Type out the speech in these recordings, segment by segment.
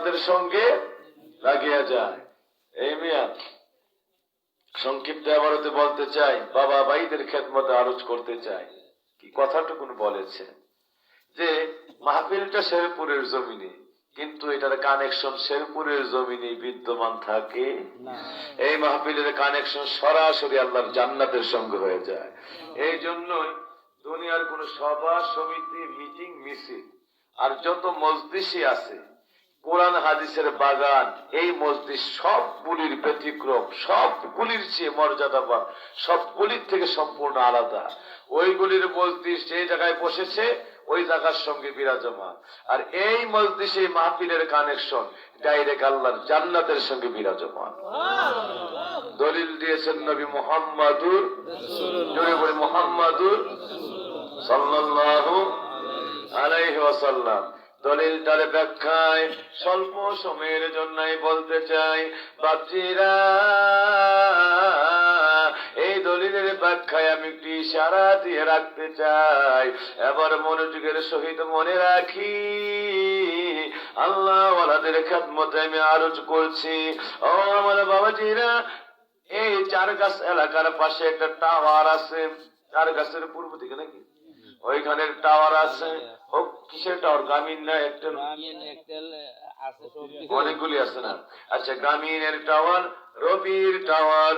জান্নাতের সঙ্গে লাগিয়ে যায়। এই মিয়া সংক্ষিপ্ত আবারতে বলতে চাই, বাবা ভাইদের খেদমতে আরজ করতে চাই। কি কথাটুকুন বলেছেন যে মাহফিলটা শেরপুরের জমিনে, কিন্তু এটার কানেকশন শেরপুরের জমিনে বিদ্যমান থাকে না। এই মাহফিলের কানেকশন সরাসরি আল্লাহর জান্নাতের সঙ্গে হয়ে যায়। এই জন্যই দুনিয়ার কোন সভা সমিতি মিটিং মিছিল আর যত মজলিসই আছে, কোরআন হাদিসের বাগান, এই মজলিস সবগুলির ব্যতিক্রম, সবগুলির চেয়ে মর্যাদাবান, সবগুলির থেকে সম্পূর্ণ আলাদা। ওইগুলির মজলিস যে জায়গায় বসেছে ওই জায়গার সঙ্গে বিরাজমান, আর এই মজলিসে মাহফিলের কানেকশন ডাইরেক্ট আল্লাহর জান্নাতের সঙ্গে বিরাজমান। দলিল দিয়েছেন নবী মুহাম্মাদুর মুহাম্মাদুর সাল্লাল্লাহু আলাইহি ওয়াসাল্লাম। দলিলটার ব্যাখ্যায় স্বল্প সময়ের জন্যই বলতে চাই বাপজিরা, এই দলিলের ব্যাখ্যায় আমি একটি ইশারা দিয়ে রাখতে চাই। এবার মনোযোগের সহিত মনে রাখি, আল্লাহ ওয়ালাদের খেদমতে আমি আরজ করছি। ও আমার বাবাজিরা, এই চারগাছ এলাকার পাশে একটা টাওয়ার আছে, চারগাছের পূর্ব দিকে নাকি ওইখানের টাওয়ার আছে। ও কিসের টাওয়ার? গ্রামীণ না এয়ারটেল? অনেকগুলি আছে না। আচ্ছা, গ্রামীণের টাওয়ার, রবির টাওয়ার,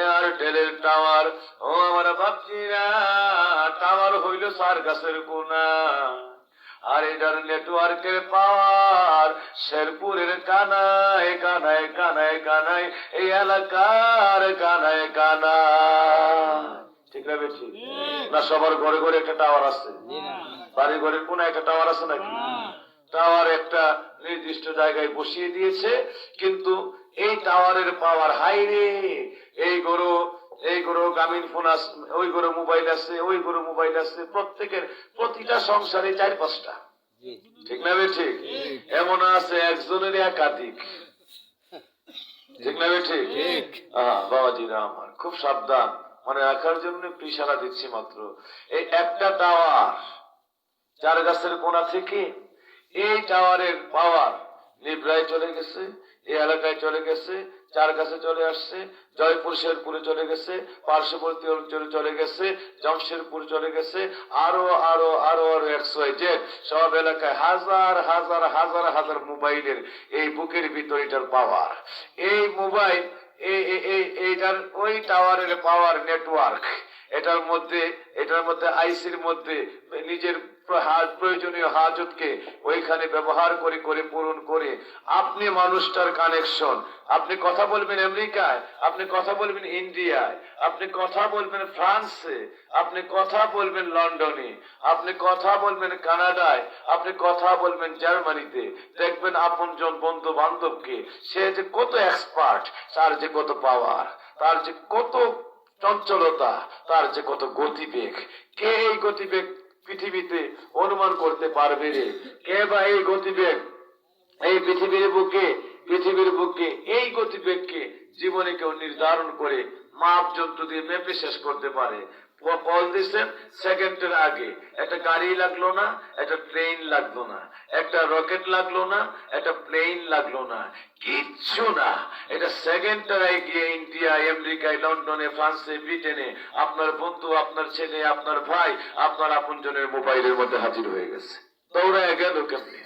এয়ারটেলের টাওয়ার। ও আমার বাপজিরা, টাওয়ার হইল চারগাছের কোনা, আর এটার নেটওয়ার্কের পাওয়ার শেরপুরের কানায় কানায় কানায় কানায়, এই এলাকার কানায় কানায়। ঠিক না বেশি না? সবার ঘরে ঘরে একটা টাওয়ার আছে, বাড়ি ঘরের কোন একটা টাওয়ার আছে নাকি? টাওয়ার একটা নির্দিষ্ট জায়গায় বসিয়ে দিয়েছে, কিন্তু এই টাওয়ারের পাওয়ার হাই রে। এই গরু গ্রামীণ ফোন আছে, ওই গরু মোবাইল আছে, ওই গরু মোবাইল আছে, প্রত্যেকের প্রতিটা সংসারে 4-5টা। ঠিক না বেশি? এমন আছে একজনের একাধিক। ঠিক না বেশি? বাবাজিরা আমার, খুব সাবধান, মনে রাখার জন্য একটু ইশারা দিচ্ছি মাত্র। এই একটা টাওয়ার চারগাছের কোনা থেকে, এই টাওয়ারের পাওয়ার নিবরায় চলে গেছে, এই এলাকায় চলে গেছে, চারগাছে চলে আসছে, জয়পুর শেরপুরে চলে গেছে, পার্শ্ববর্তী অঞ্চলে চলে গেছে, জমশেরপুর চলে গেছে, আরো আরো আরো আরো XYZ সব এলাকায় হাজার হাজার হাজার হাজার মোবাইলের এই বুকের ভিতর এটার পাওয়ার। এই মোবাইল এইটার ওই টাওয়ারের পাওয়ার নেটওয়ার্ক, এটার মধ্যে আইসির মধ্যে নিজের প্রয়োজনীয় হাজতকে ওইখানে ব্যবহার করে করে পূরণ করে আপনি মানুষটার কানেকশন, আপনি কথা বলবেন আমেরিকায়, আপনি কথা বলবেন ইন্ডিয়ায়, আপনি কথা বলবেন ফ্রান্সে, আপনি কথা বলবেন লন্ডনে, আপনি কথা বলবেন কানাডায়, আপনি কথা বলবেন জার্মানিতে, দেখবেন আপনজন বন্ধু বান্ধবকে সে যে কত এক্সপার্ট, তার যে কত পাওয়ার, তার যে কত চঞ্চলতা, তার যে কত গতিবেগ। কে এই গতিবেগ পৃথিবীতে অনুমান করতে পারবে রে? কে বা এই গতিবেগ এই পৃথিবীর বুকে এই গতিবেগকে জীবনে কেউ নির্ধারণ করে মাপ যন্ত্র দিয়ে মেপে শেষ করতে পারে? কল দিচ্ছেন, সেকেন্ডের আগে একটা গাড়ি লাগলো না, একটা ট্রেন লাগলো না, একটা রকেট লাগলো না, একটা প্লেন লাগলো না, কিচ্ছু না। এটা সেকেন্ডটায় গিয়ে ইন্ডিয়া, আমেরিকায়, লন্ডনে, ফ্রান্সে, ব্রিটেনে আপনার বন্ধু, আপনার ছেলে, আপনার ভাই, আপনার আপনজনের মোবাইলের মধ্যে হাজির হয়ে গেছে। দৌড়ায় গেল কেমনি?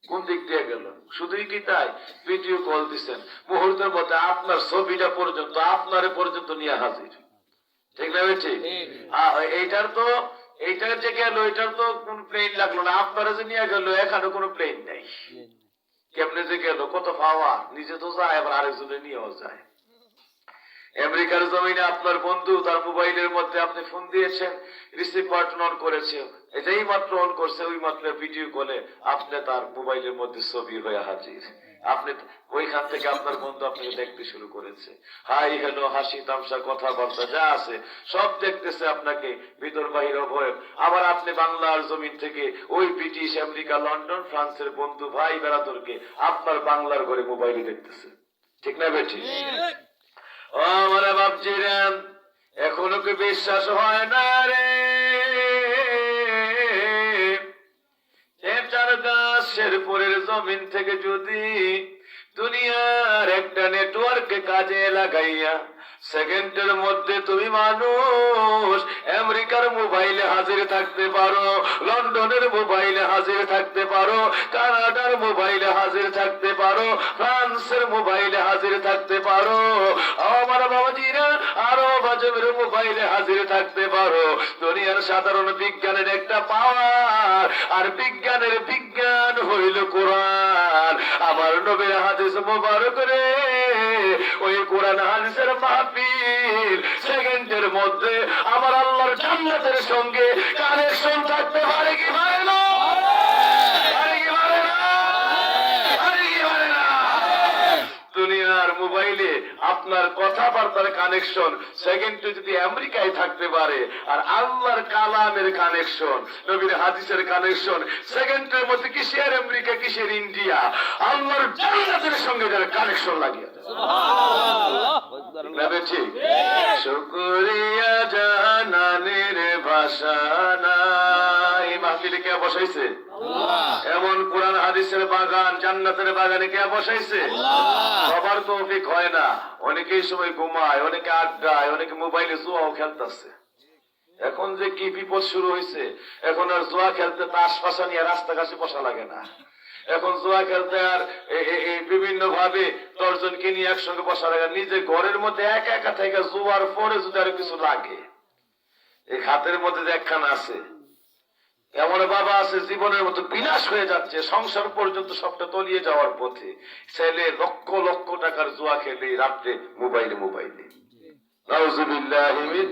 কোন দিক দিয়ে গেল? শুধুই কি তাই, ভিডিও কল দিচ্ছেন, মুহূর্তের মধ্যে আপনার ছবিটা পর্যন্ত আপনার পর্যন্ত নিয়ে হাজির। ঠিক না? ঠিক। এইটার যে গেল, এটার তো কোন প্লেন লাগলো না, আপনারা যে নিয়ে গেল এখানে কোনো প্লেন নেই। কেমনে যে গেল, কত পাওয়ার, নিজে তো যায় আবার আরেকজনে নিয়েও যায়। আমেরিকার জমিনে আপনার বন্ধু, তার মোবাইলের মধ্যে আপনি ফোন দিয়েছেন, রিসিভ বাটন অন করেছে, এটাই মাত্র অন করছে, ওই মাত্র ভিডিও কলে আপনি তার মোবাইলের মধ্যে ছবি হয়ে হাজির। আপনি ওইখান থেকে আপনার বন্ধু আপনাকে দেখতে শুরু করেছে, হাই হ্যালো, হাসি তামসা, কথাবার্তা যা আছে সব দেখতেছে আপনাকে, ভিতর বাহির ভয়। আবার আপনি বাংলার জমিন থেকে ওই ব্রিটিশ, আমেরিকা, লন্ডন, ফ্রান্সের বন্ধু ভাই বেড়াদরকে আপনার বাংলার ঘরে মোবাইলে দেখতেছে। ঠিক না বেঠি? ও আমার বাপজিরা, এখনো কি বিশ্বাস হয় না রে? শেরপুরের জমিন থেকে যদি দুনিয়ার একটা নেটওয়ার্কে কাজে লাগাইয়া সেকেন্ডের মধ্যে তুমি মানুষ আমেরিকার মোবাইলে হাজির থাকতে পারো, লন্ডনের মোবাইলে হাজির থাকতে পারো, কানাডার মোবাইলে হাজির থাকতে পারো, ফ্রান্সের মোবাইলে হাজির থাকতে পারো, আমার বাবাজিরা আরো বাজমের মোবাইলে হাজির থাকতে পারো। দুনিয়ার সাধারণ বিজ্ঞানের একটা পাওয়ার, আর বিজ্ঞানের বিজ্ঞান হইল কোরআন। আমার নবীর হাদিস মোবারক রে, ওই কোরআন হাদিসের মাহফিল সেকেন্ডের মধ্যে আমার আল্লাহর জান্নাতের সঙ্গে কানেকশন থাকতে পারে কি পারে না? দুনিয়ার মোবাইলে আপনার কথাবার্তার কানেকশন সেকেন্ডে যদি আমেরিকায় থাকতে পারে, আর আল্লাহর কালামের কানেকশন, নবীর হাদিসের কানেকশন সেকেন্ডের মধ্যে কিসের আমেরিকা, কিসের ইন্ডিয়া, আল্লাহর জান্নাতের সঙ্গে যারা কানেকশন লাগিয়ে ঠিক। শুকরিয়া জানানের ভাষা নাই। মাহফিলে কে বসাইছে? এমন কোরআন হাদিসের বাগান, জান্নাতের বাগানে কে বসাইছে? সবার তৌফিক হয় না। অনেকেই সময় ঘুমায়, অনেকে আড্ডায়, অনেকে মোবাইলে জুয়াও খেলতেছে। এখন যে কি বিপদ শুরু হয়েছে, এখন আর জুয়া খেলতে তাস পাশা নিয়ে রাস্তাঘাটে বসা লাগে না। এখন জুয়া খেলতে আর বিভিন্ন ভাবে 10 জনকে নিয়ে একসঙ্গে বসা লাগে। নিজে ঘরের মধ্যে একা একা থেকে জুয়ার পরে যদি আর কিছু লাগে, এই হাতের মধ্যে যে একখানা আছে, এমন বাবা আছে জীবনের মতো বিনাশ হয়ে যাচ্ছে, সংসার পর্যন্ত সবটা তলিয়ে যাওয়ার পথে। ছেলে লক্ষ লক্ষ টাকার জুয়া খেলে রাত্রে মোবাইলে মোবাইলে। নাউযুবিল্লাহি মিন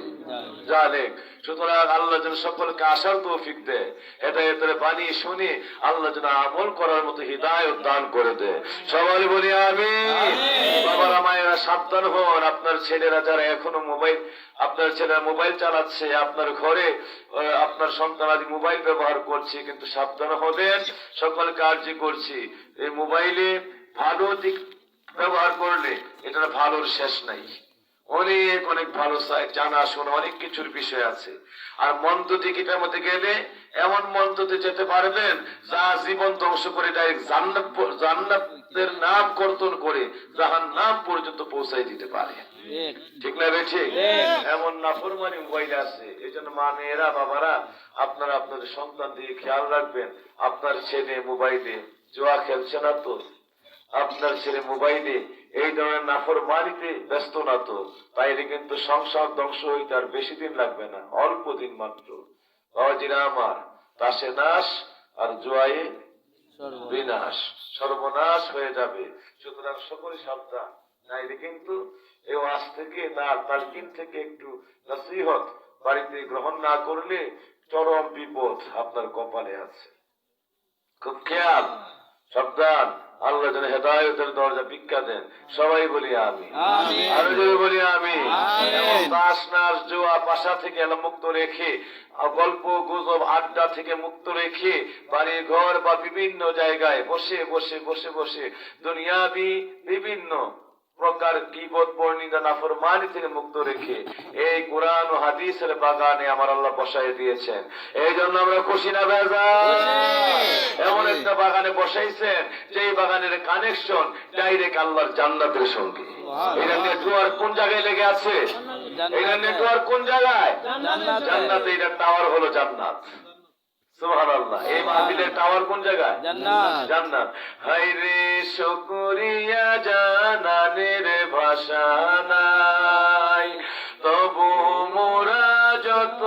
যালিক। সুতরাং আল্লাহ যেন সকলকে আসার তৌফিক দেয়, হেদায়েতের বাণী শুনে আল্লাহ যেন আমল করার মতো হিদায়াত দান করে দেয়। সবাই বলি আমিন। বাবারা মায়েরা সাবধান হন। আপনার ছেলেরা যারা এখনো মোবাইল, আপনার ছেলেরা মোবাইল চালাচ্ছে, আপনার ঘরে আপনার সন্তানাদি মোবাইল ব্যবহার করছে, কিন্তু সাবধান হবেন। সকলকে আর্জি করছি, এই মোবাইলে ভালো দিক ব্যবহার করলে এটার ভালোর শেষ নাই। অনেক অনেক ভালো সাইড, জানা শোনা অনেক কিছুর বিষয় আছে। আর মন্দ দিকটার মধ্যে গেলে এমন মন্দতে যেতে পারবেন যা জীবন ধ্বংস করে ডাইরেক্ট জান্নাতের নাম কর্তন করে জাহান্নাম পর্যন্ত পৌঁছাই দিতে পারে। ঠিক না বেঠি? এমন নাফরমানি মোবাইলে আছে। এই জন্য মা, মেয়েরা, বাবারা, আপনারা আপনাদের সন্তান দিয়ে খেয়াল রাখবেন। আপনার ছেলে মোবাইলে জুয়া খেলছে না তো? আপনার ছেলে মোবাইলে এই ধরনের নাফরমানিতে ব্যস্ত না তো? তাইলে কিন্তু সংসার ধ্বংস হইতে আর বেশি দিন লাগবে না, অল্প দিন মাত্র। বাবাজিরা আমার, তাসে নাশ আর জুয়ায়ে বিনাশ, সর্বনাশ হয়ে যাবে। সুতরাং সকলে সাবধান। নাইলে কিন্তু এই ওয়াজ থেকে তালকিন থেকে একটু নসিহত বাড়িতে গ্রহণ না করলে চরম বিপদ আপনার কপালে আছে। খুব খেয়াল, সাবধান। আল্লাহ যেন হেদায়েতের দরজা ভিক্ষা দেন। সবাই বলি আমি, আরো জোরে বলি আমি। তাস নাচ জুয়া পাশা থেকে মুক্ত রেখে, গল্প গুজব আড্ডা থেকে মুক্ত রেখে, বাড়ি ঘর বা বিভিন্ন জায়গায় বসে বসে বসে বসে দুনিয়াবি বিভিন্ন প্রকার গীবত পরনিন্দা নাফরমানি থেকে মুক্ত রেখে এই কোরআন ও হাদিসের বাগানে আমার আল্লাহ বসাই দিয়েছেন। এই জন্য আমরা খুশি না বেজার? এমন একটা বাগানে বসাইছেন যে বাগানের কানেকশন ডাইরেক্ট আল্লাহর জান্নাতের সঙ্গে। এটা নেটওয়ার্ক কোন জায়গায় লেগে আছে? এটা নেটওয়ার্ক কোন জায়গায়? জান্নাতে। এটা টাওয়ার হলো জান্নাত। সুবহানাল্লাহ। এই মাহফিলের টাওয়ার কোন জায়গায়? জান্নাত। হায়রে শুকরিয়া জানানের ভাষা নাই, তবু মোরা যত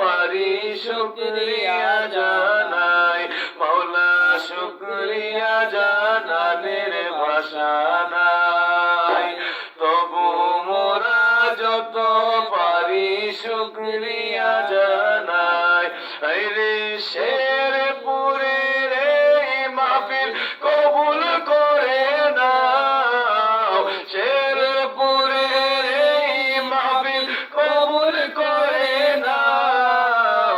পারি শুকরিয়া জানাই। মাওলা শুকরিয়া জানানের ভাষা নাই, তবু মোরা যত পারি শুকরিয়া জানাই। হায়রে শেরপুরের এই মাহফিল কবুল করে নাও, শেরপুরের এই মাহফিল কবুল করে নাও।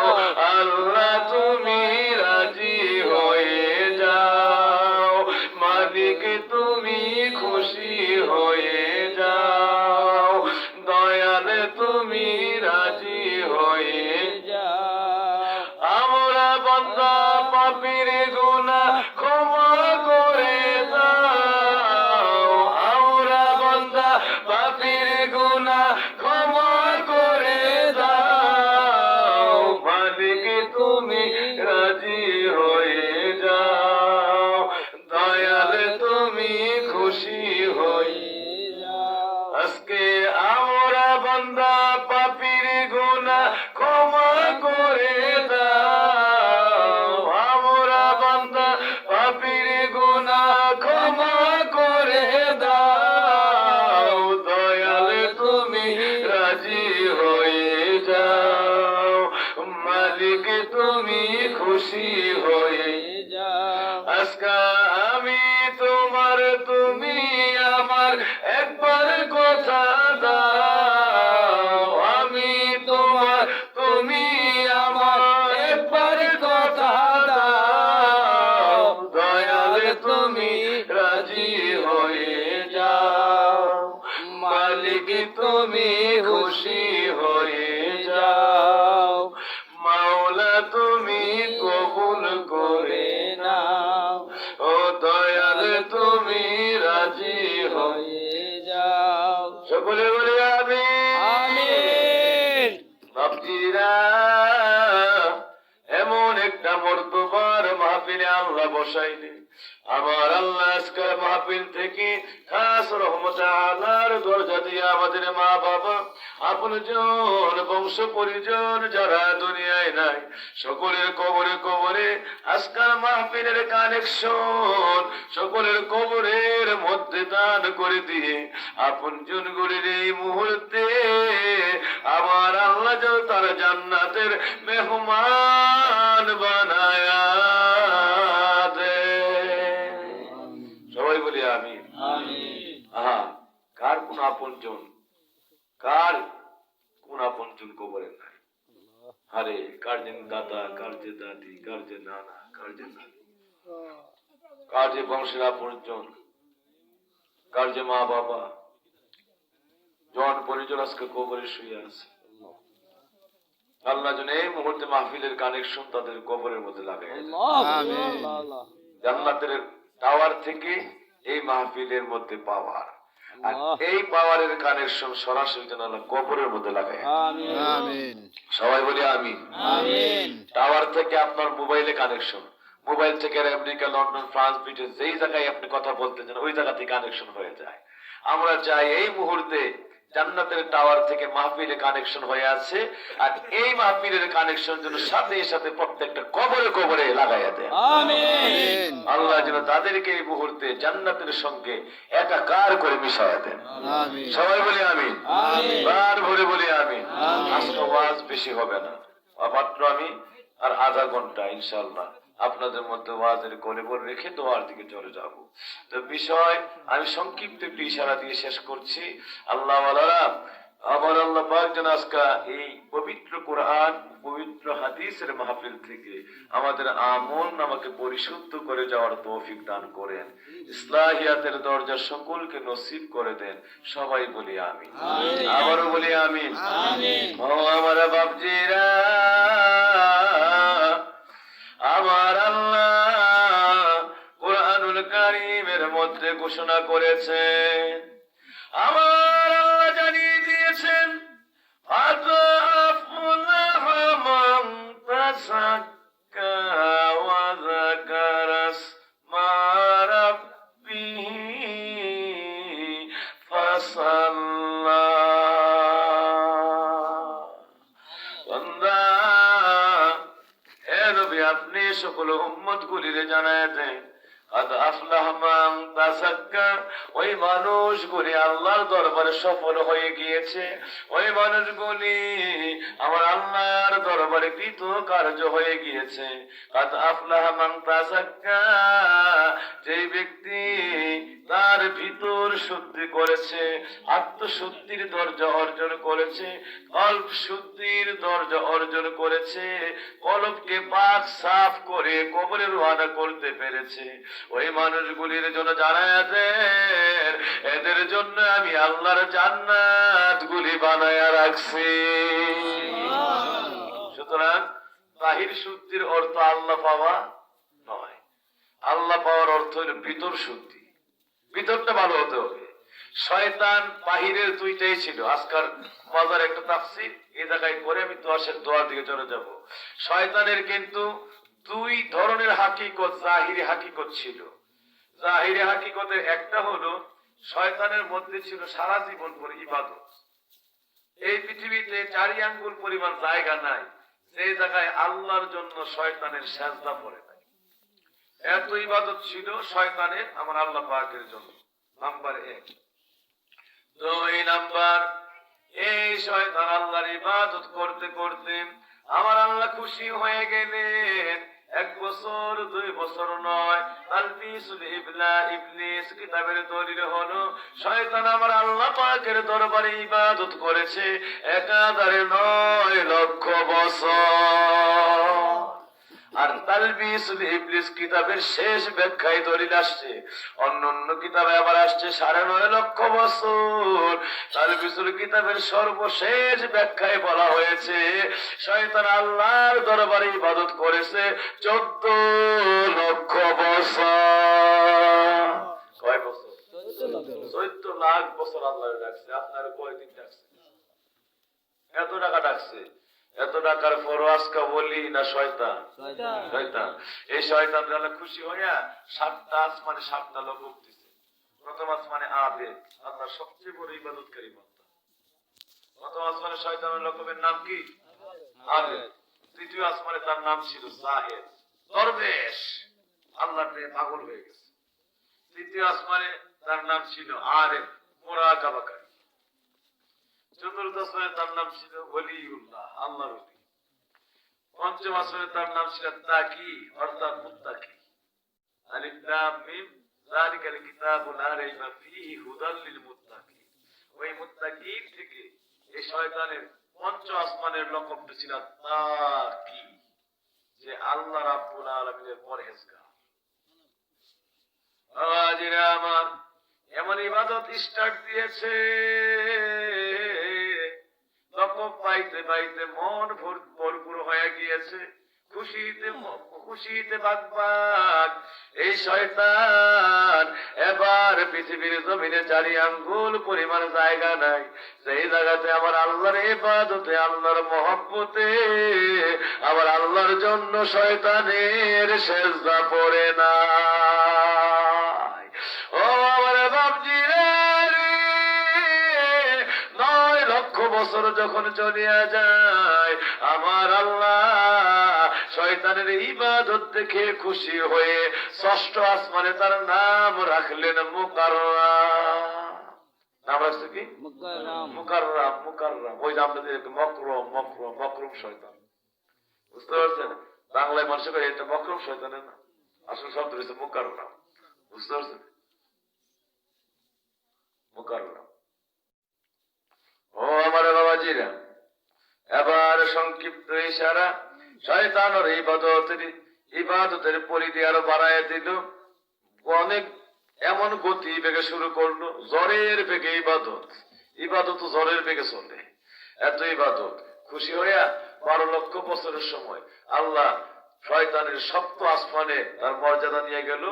আল্লাহ তুমি রাজি হয়ে যাও, মালিক তুমি খুশি হয়ে যাও, দয়াল তুমি রাজি হয়ে যাও। আমরা বান্দা পাপীর গুনাহ ক্ষমা খুশি হয়ে যাও। আজকে আমি তোমার তুমি আমার একবার কথা দাও, আমি তোমার তুমি আমার একবার কথা দাও, দয়ালে তুমি রাজি হয়ে যাও, মালিক তুমি খুশি হয়ে যাও, মাওলা তুমি কবুল করে নাও, ও দয়ালে তুমি রাজি হয়ে হয়ে যাও। সকলে বলে আমি আমিন। বাপজিরা এমন একটা মর্তবার মাহফিলে আল্লাহ বসাইলে, আমার আল্লাহ আজকের মাহফিল থেকে খাস রহমত আল্লাহর দরজা দিয়ে আমাদের মা বাবা আপনজন বংশ পরিজন যারা দুনিয়ায় নাই সকলের কবরে কবরে আজকাল মাহফিলের কানেকশন সকলের কবরের মধ্যে দান করে দিয়ে আপনজন গুলির এই মুহূর্তে আমার আল্লাহ যেন তার জান্নাতের মেহমান বানায়া দেয়। সবাই বলি আমিন। আমিন। আহা, কার কোন আপনজন, কার কোন আপনজন কবরে নাই? আরে কার যে দাদা, কার যে দাদি, কার যে নানা, কার যে নানি, কার যে বংশের আপনজন, কার যে মা বাবা, জন পরিজন আজকে কবরে শুয়ে আছে। আল্লাহ যেন এই মুহূর্তে মাহফিলের কানেকশন তাদের কবরের মধ্যে লাগায় দেয়। জান্নাতের টাওয়ার থেকে এই মাহফিলের মধ্যে পাওয়ার, আর এই পাওয়ারের কানেকশন সরাসরি যেন আল্লাহ কবরের মধ্যে লাগায়। আমিন। সবাই বলি আমিন। আমিন। টাওয়ার থেকে আপনার মোবাইলে কানেকশন, মোবাইল থেকে আমেরিকা, লন্ডন, ফ্রান্স, ব্রিটেন যেই জায়গায় আপনি কথা বলতে চান ওই জায়গা থেকে কানেকশন হয়ে যায়। আমরা চাই এই মুহূর্তে জান্নাতের টাওয়ার থেকে মাহফিলে কানেকশন হয়ে আছে, আর এই মাহফিলের কানেকশন যেন সাথে সাথে প্রত্যেকটা কবরে কবরে লাগাইয়া দেয়। আমিন। আল্লাহ যেন তাদেরকে এই মুহূর্তে জান্নাতের সঙ্গে একাকার করে মিশাইয়া দেন। আমিন। সবাই বলি আমিন। আমিন। বার ভরে বলি আমিন। আমিন। আজকে ওয়াজ বেশি হবে না, মাত্র আমি আর আধা ঘন্টা ইনশাআল্লাহ আপনাদের মধ্যে ওয়াজের কলেবর রেখে দোয়ার দিকে চলে যাব। তো বিষয় আমি সংক্ষিপ্ত একটু ইশারা দিয়ে শেষ করছি। আল্লাহ ওয়ালারা, আমার আল্লাহ পাক যেন আজকে এই পবিত্র কোরআন পবিত্র হাদিসের মাহফিল থেকে আমাদের আমল নামাকে পরিশুদ্ধ করে যাওয়ার তৌফিক দান করেন, ইসলাহিয়াতের দরজা সকলকে নসিব করে দেন। সবাই বলি আমিন। আবারও বলি আমিন। ও আমার বাপজিরা, আমার আল্লাহ কুরআনুল কারীমের মধ্যে ঘোষণা করেছেন, আমার আল্লাহ জানিয়ে দিয়েছেন, আফলাহা মান তাযাক্কা ওয়া যাকারা ইসমা রাব্বিহি ফাসাল্লা। বান্দা, হে নবী আপনি সকল উম্মত গুলিরে জানায় দেন, আদ আফলাহ মান তাযাক্কা, ওই মানুষগুলি আল্লাহর দরবারে সফল হয়ে গিয়েছে, ওই মানুষগুলি আমার আল্লাহর দরবারে কৃতকার্য হয়ে গিয়েছে। আদ আফলাহ মান তাযাক্কা, যে ব্যক্তি তার ভিতর শুদ্ধি করেছে, আত্মশুদ্ধির দরজা অর্জন করেছে, কল্প শুদ্ধির দরজা অর্জন করেছে, কলবকে পাক সাফ করে কবরে রওনা করতে পেরেছে, ওই মানুষগুলির জন্য জানায়া দেন, এদের জন্য আমি আল্লাহর জান্নাত গুলি বানায়া রাখছি। সুতরাং বাহির শুদ্ধির অর্থ আল্লাহ পাওয়া নয়, আল্লাহ পাওয়ার অর্থ হল ভিতর শুদ্ধি। ভিতরটা ভালো হতে হবে। শয়তান বাহিরের দুইটাই ছিল। আজকাল মজার একটা তাফসীর এই জায়গায় করে আমি দোয়ার দিকে চলে যাব। শয়তানের কিন্তু দুই ধরনের হাকিকত, জাহিরি হাকিকত ছিল। জাহিরি হাকিকতের একটা হলো শয়তানের মধ্যে ছিল সারা জীবন পর ইবাদত। এই পৃথিবীতে 4 আঙ্গুল পরিমাণ জায়গা নাই যে জায়গায় আল্লাহর জন্য শয়তানের সেজদা পড়ে নাই। এত ইবাদত ছিল শয়তানের আমার আল্লাহ পাকের জন্য। নাম্বার 1। 2 নাম্বার, এই শয়তান আল্লাহর ইবাদত করতে করতে আমার আল্লাহ খুশি হয়ে গেলেন। 1 বছর 2 বছর নয়, তালবিসুল ইবলিস কিতাবের দলিল হলো শয়তান আমার আল্লাহ পাকের দরবারে ইবাদত করেছে একাধারে 9 লক্ষ বছর। আর তালবিসুল ইবলিস কিতাবের শেষ ব্যাখ্যায় দলিল আসছে, অন্য কিতাবে আবার আসছে 9.5 লক্ষ বছর। তালবিসুল কিতাবের সর্বশেষ ব্যাখ্যায় বলা হয়েছে শয়তান আল্লাহর দরবারে ইবাদত করেছে 14 লক্ষ বছর। কয় বছর? 14 লাখ বছর আল্লাহ ডাকছে। আপনার কয়দিন ডাকছে? এত টাকা ডাকছে। এত টাকার পরও আজকে বলি না শয়তান? শয়তান। এই শয়তান খুশি হইয়া 7টা আসমানে 7টা লোক উঠতেছে। প্রথম আসমানে আবেদ, আল্লাহর সবচেয়ে বড় ইবাদতকারী বান্দা। প্রথম আসমানে শয়তানের লকবের নাম কি? আবেদ। তৃতীয় আসমানে তার নাম ছিল জাহেদ, দরবেশ, আল্লাহর প্রেমে পাগল হয়ে গেছে। তৃতীয় আসমানে তার নাম ছিল আরেফ, মুরাকাবাকারী। চতুর্থ আসমানে তার নাম ছিল ওলিউল্লাহ, আল্লাহর ওলি। পঞ্চম আসমানে তার নাম ছিল তাকি, অর্থাৎ মুত্তাকি। আলিফ লাম মিম যালিকাল কিতাবু লা রাইবা ফীহি হুদাল লিল মুত্তাকিন। ওই মুত্তাকিন থেকে এই শয়তানের পঞ্চম আসমানের লকবটা ছিল তাকি, যে আল্লাহ রাব্বুল আলামিনের পরহেজগার। আওয়াজিরা আমার এমন ইবাদত স্টার্ট দিয়েছে, লকব পাইতে পাইতে মন ভরপুর হয়ে গিয়েছে, খুশিতে বাগবাগ। এই শয়তান এবার পৃথিবীর জমিনে 4 আঙ্গুল পরিমাণ জায়গা নাই, সেই জায়গাতে আমার আল্লাহর ইবাদতে, আল্লাহর মহব্বতে, আবার আল্লাহর জন্য শয়তানের সেজদা পড়ে না। ও আমার বাপজি রে, 9 লক্ষ বছর যখন চলিয়া যায়, আমার আল্লাহ শয়তানের ইবাদত দেখে খুশি হয়ে 6ষ্ঠ আসমানে তার নাম রাখলেন মুকাররাম। নাম রাখছে কি? মুকাররাম। মুকাররাম ওই যে আপনাদের মকরম শয়তান, বুঝতে পারছেন? বাংলায় মানুষ করে এটা মকরম শয়তানের না, আসল শব্দ রয়েছে মুকাররাম, বুঝতে পারছেন? মুকাররাম। ও আমার বাবাজিরা, এবার সংক্ষিপ্ত ইশারা শয়তানের ইবাদতের পরিধি আরো বাড়ায় দিল। অনেক এমন গতি বেগে শুরু করলো, জ্বরের বেগে ইবাদত জ্বরের বেগে চলে। এত ইবাদত খুশি হইয়া 12 লক্ষ বছরের সময় আল্লাহ শয়তানের 7ম আসমানে তার মর্যাদা নিয়ে গেল,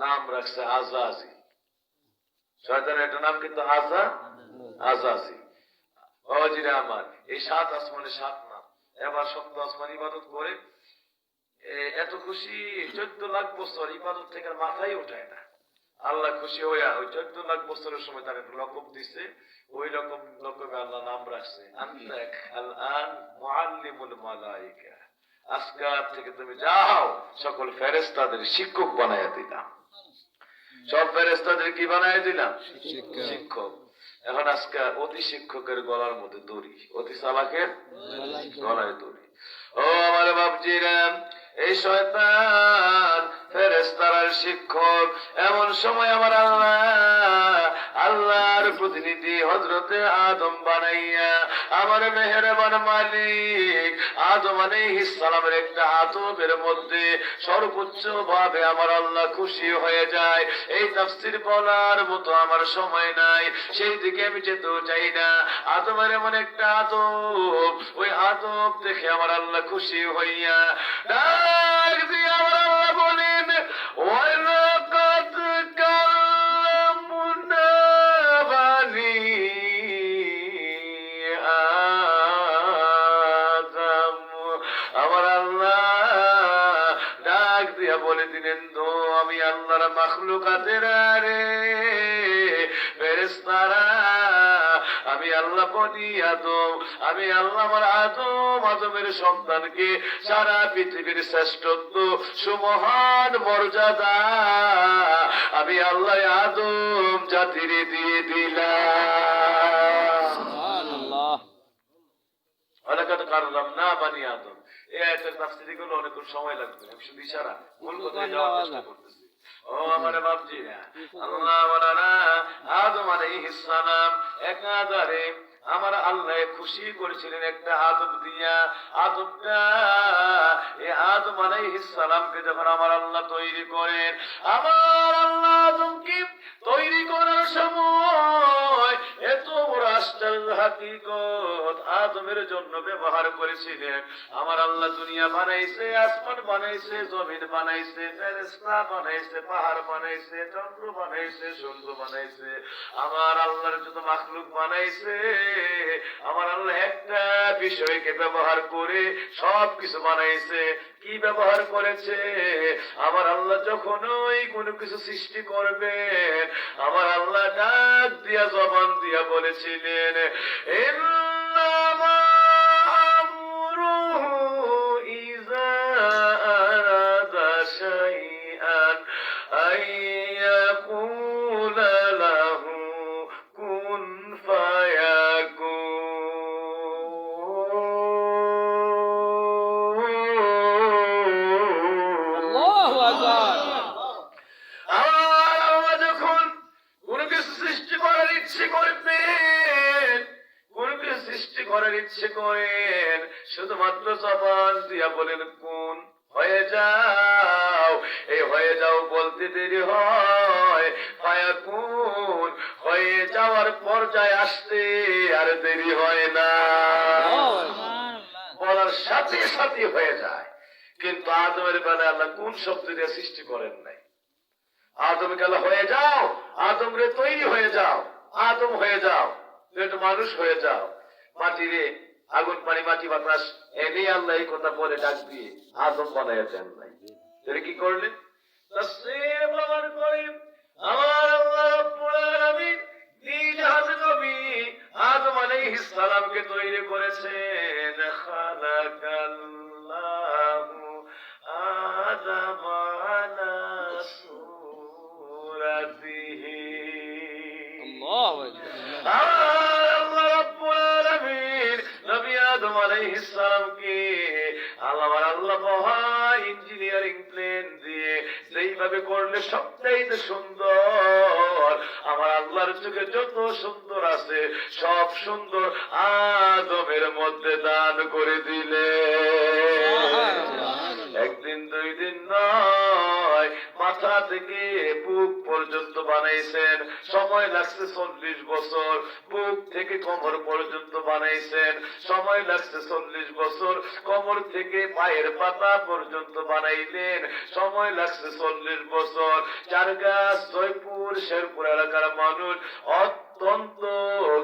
নাম রাখছে আজাজি। শয়তানের একটা নাম কিন্তু আজাজি। বাবাজিরা আমার, এই 7 আসমানে 7 নাম। এবার 7ম আসমান ইবাদত করে এত খুশি, 14 লাখ বছর ইবাদত থেকে মাথায় ওঠায় না। আল্লাহ খুশি হইয়া ওই 14 লাখ বছরের সময় তার একটা লকব দিছে। ওই লকবে আল্লাহ নাম রাখছে আন্নাক আল আন মুআল্লিমুল মালায়েকা। আজকাল থেকে তুমি যাও, সকল ফেরেশতাদের শিক্ষক বানায়া দিলাম। সব ফেরেশতাদের কি বানায়া দিলাম? শিক্ষক। এখন আজকে অতি শিক্ষকের গলার মধ্যে দড়ি, অতি চালাকের গলায় দড়ি। ও আমার বাপজিরা, এই শয়তান ফেরেশতার শিক্ষক। এমন সময় আমার আল্লাহর প্রতিনিধি হযরতে আদম বানাইয়া আমার মেহেরবান মালিক আদম আলাইহিস সালামের একটা আতবের মধ্যে সর্বোচ্চ ভাবে আমার আল্লাহ খুশি হয়ে যায়। এই তাফসীর বলার মতো আমার সময় নাই, সেই দিকে আমি যেতেও চাই না। আদমের এমন একটা আদব, ওই আদব দেখে আমার আল্লাহ খুশি হইয়া ডাক দিয়ে আমার আল্লাহ বলেন, ওয়ালাকাদ কাররামনা বানি আদম। আমার আল্লাহ ডাক দিয়া বলে দিলেন, তো আমি আল্লাহর মাখলুকাতের রে ফেরেশতারা, আমি আল্লাহ বনি আদম, আমি আল্লাহ আমার আদমের সন্তানকে সারা পৃথিবীর শ্রেষ্ঠত্ব, সুমহান মর্যাদা আমি আল্লাহ আদম জাতির দিয়ে দিলাম। ওয়ালাকাদ কাররামনা বানি আদম। এই আয়াতের তাফসীরে গেলে অনেকক্ষণ সময় লাগবে, আমি শুধু ইশারা মূল কথায় যাওয়ার চেষ্টা করতেছি। ও আমার বাপজিরা, আল্লাহ ওয়ালানা আদম আলাইহিস সালাম একাধারে আমার আল্লাহ খুশি করেছিলেন একটা আদব দিয়া। আদবটা এই আদম আলাইহিস সালামকে যখন আমার আল্লাহ তৈরি করেন, আমার আল্লাহ আদমকে তৈরি করার সময় এত বড় আশ্চর্য হাকিকত আদমের জন্য ব্যবহার করেছিলেন। আমার আল্লাহ দুনিয়া বানাইছে, আসমান বানাইছে, জমিন বানাইছে, ফেরেশতা বানাইছে, পাহাড় বানাইছে, চন্দ্র বানাইছে, সূর্য বানাইছে, আমার আল্লাহর যত মাখলুক বানাইছে, আমার আল্লাহ একটা বিষয়কে ব্যবহার করে সব কিছু বানাইছে। কি ব্যবহার করেছে? আমার আল্লাহ যখনই কোনো কিছু সৃষ্টি করবেন, আমার আল্লাহ ডাক দিয়া জবান দিয়া বলেছিলেন, ইন্নামা আমরুহু ইযা আরাদা শাইআন আইয়াকুলা লাহু কুন ফায়াকুন। আল্লাহু আকবার। আমার আল্লাহ যখন কোন কিছু সৃষ্টি করার ইচ্ছে করবেন, কোন কিছু সৃষ্টি করার ইচ্ছে করেন, শুধুমাত্র জবান দিয়া বলেন কোন, হয়ে যাও। এই হয়ে যাও বলতে দেরি হয়, ফায়াকুন হয়ে যাওয়ার পর্যায়ে আসতে আর দেরি হয় না, বলার সাথে সাথে হয়ে যায়। কিন্তু আদমের বেলায় আল্লাহ কোন শব্দ দিয়ে সৃষ্টি করেন নাই। আদম গেলে হয়ে যাও, আদম রে তৈরি হয়ে যাও, আদম হয়ে যাও, একটু মানুষ হয়ে যাও। মাটি রে আগুন পানি মাটি বাতাস এনে আল্লাহ এই কথা বলে ডাক দিয়ে আদম বানাইতেন নাই। তিনি কি করলেন? তাফসীর প্রমাণ করে আমার আল্লাহ রাব্বুল আলামিন নিজ হাতে নবী আদম আলাইহিস সালামকে তৈরি করেছেন। খালাকাল্লাহু আদম আলা সুরাতিহি। আল্লাহু আকবার। আল্লাহ রাব্বুল আলামিন নবী আদম আলাইহিস সালামকে আল্লাহ মহা ইঞ্জিনিয়ারিং প্ল্যান দিয়ে যেইভাবে করলে সবচাইতে সুন্দর, আমার আল্লাহর চোখে যত সুন্দর আছে সব সুন্দর আদমের মধ্যে দান করে দিলে। একদিন দুই দিন নয়, মাথা থেকে বুক পর্যন্ত বানাইছেন, সময় লাগছে 40 বছর। বুক থেকে কোমর পর্যন্ত বানাইছেন, সময় লাগছে 40 বছর। কোমর থেকে পায়ের পাতা পর্যন্ত বানাইলেন, সময় লাগছে 40 বছর। চারগাছ, জয়পুর, শেরপুর এলাকার মানুষ অত্যন্ত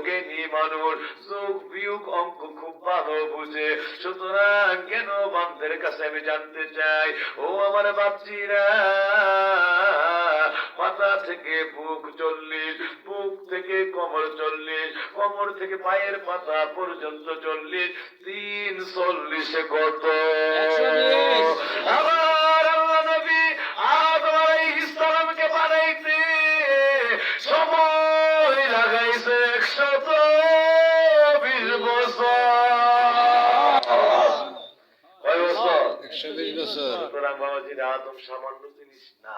জ্ঞানী মানুষ, যোগ বিয়োগ অঙ্ক খুব ভালো বুঝে। সুতরাং কেন বামদের কাছে আমি জানতে চাই, ও আমার বাপজিরা, মাথা থেকে বুক 40, বুক থেকে কোমর 40, কোমর থেকে পায়ের পাতা পর্যন্ত 40, 340 কত? 120। আমার আল্লাহ নবী আদম আলাইহিস সালামকে বানাইতে সময় লাগাইছে 120 বছর। কয় বছর? 120 বছর। সুতরাং বাবাজি, আদম সামান্য জিনিস না,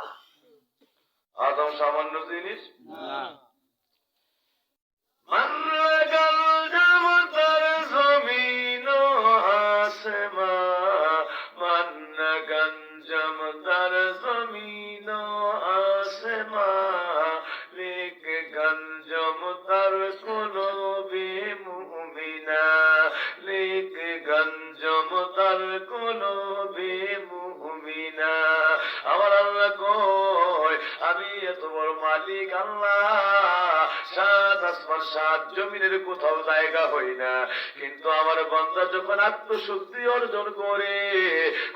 আদম সামান্য জিনিস না। মান লাগাল জামতার জমিন ও আসমান, মান লাগাল জামতার জমিন ও আসমান, লিখ গঞ্জম তার কুলুবে মুমিনা, লিখ গঞ্জম তার কুলুবে মুমিনা। আমার আল্লাহ কয়, আমি এত বড় মালিক আল্লাহ, 7 আসমান 7 জমিনের কোথাও জায়গা হই না। কিন্তু আমার বান্দা যখন আত্মশুদ্ধি অর্জন করে,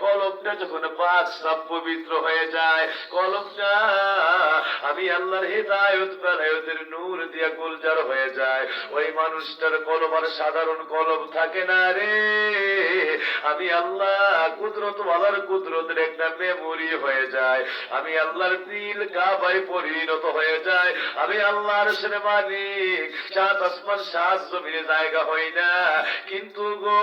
কলবটা যখন পাক সাফ পবিত্র হয়ে যায়, কলবটা আমি আল্লাহর হিদায়াত বেলায়েতের নূর দিয়া গুলজার হয়ে যায়, ওই মানুষটার কলব আর সাধারণ কলব থাকে না রে। আমি আল্লাহ কুদরত ওয়ালার কুদরতের একটা মেমোরি হয়ে যায়, আমি আল্লাহর দিল কাবায় পরিণত হয়ে যায়, আমি আল্লাহর আরশের মালিক মালিক, সাত আসমান সাত জমিনে জায়গা হয় না, কিন্তু গো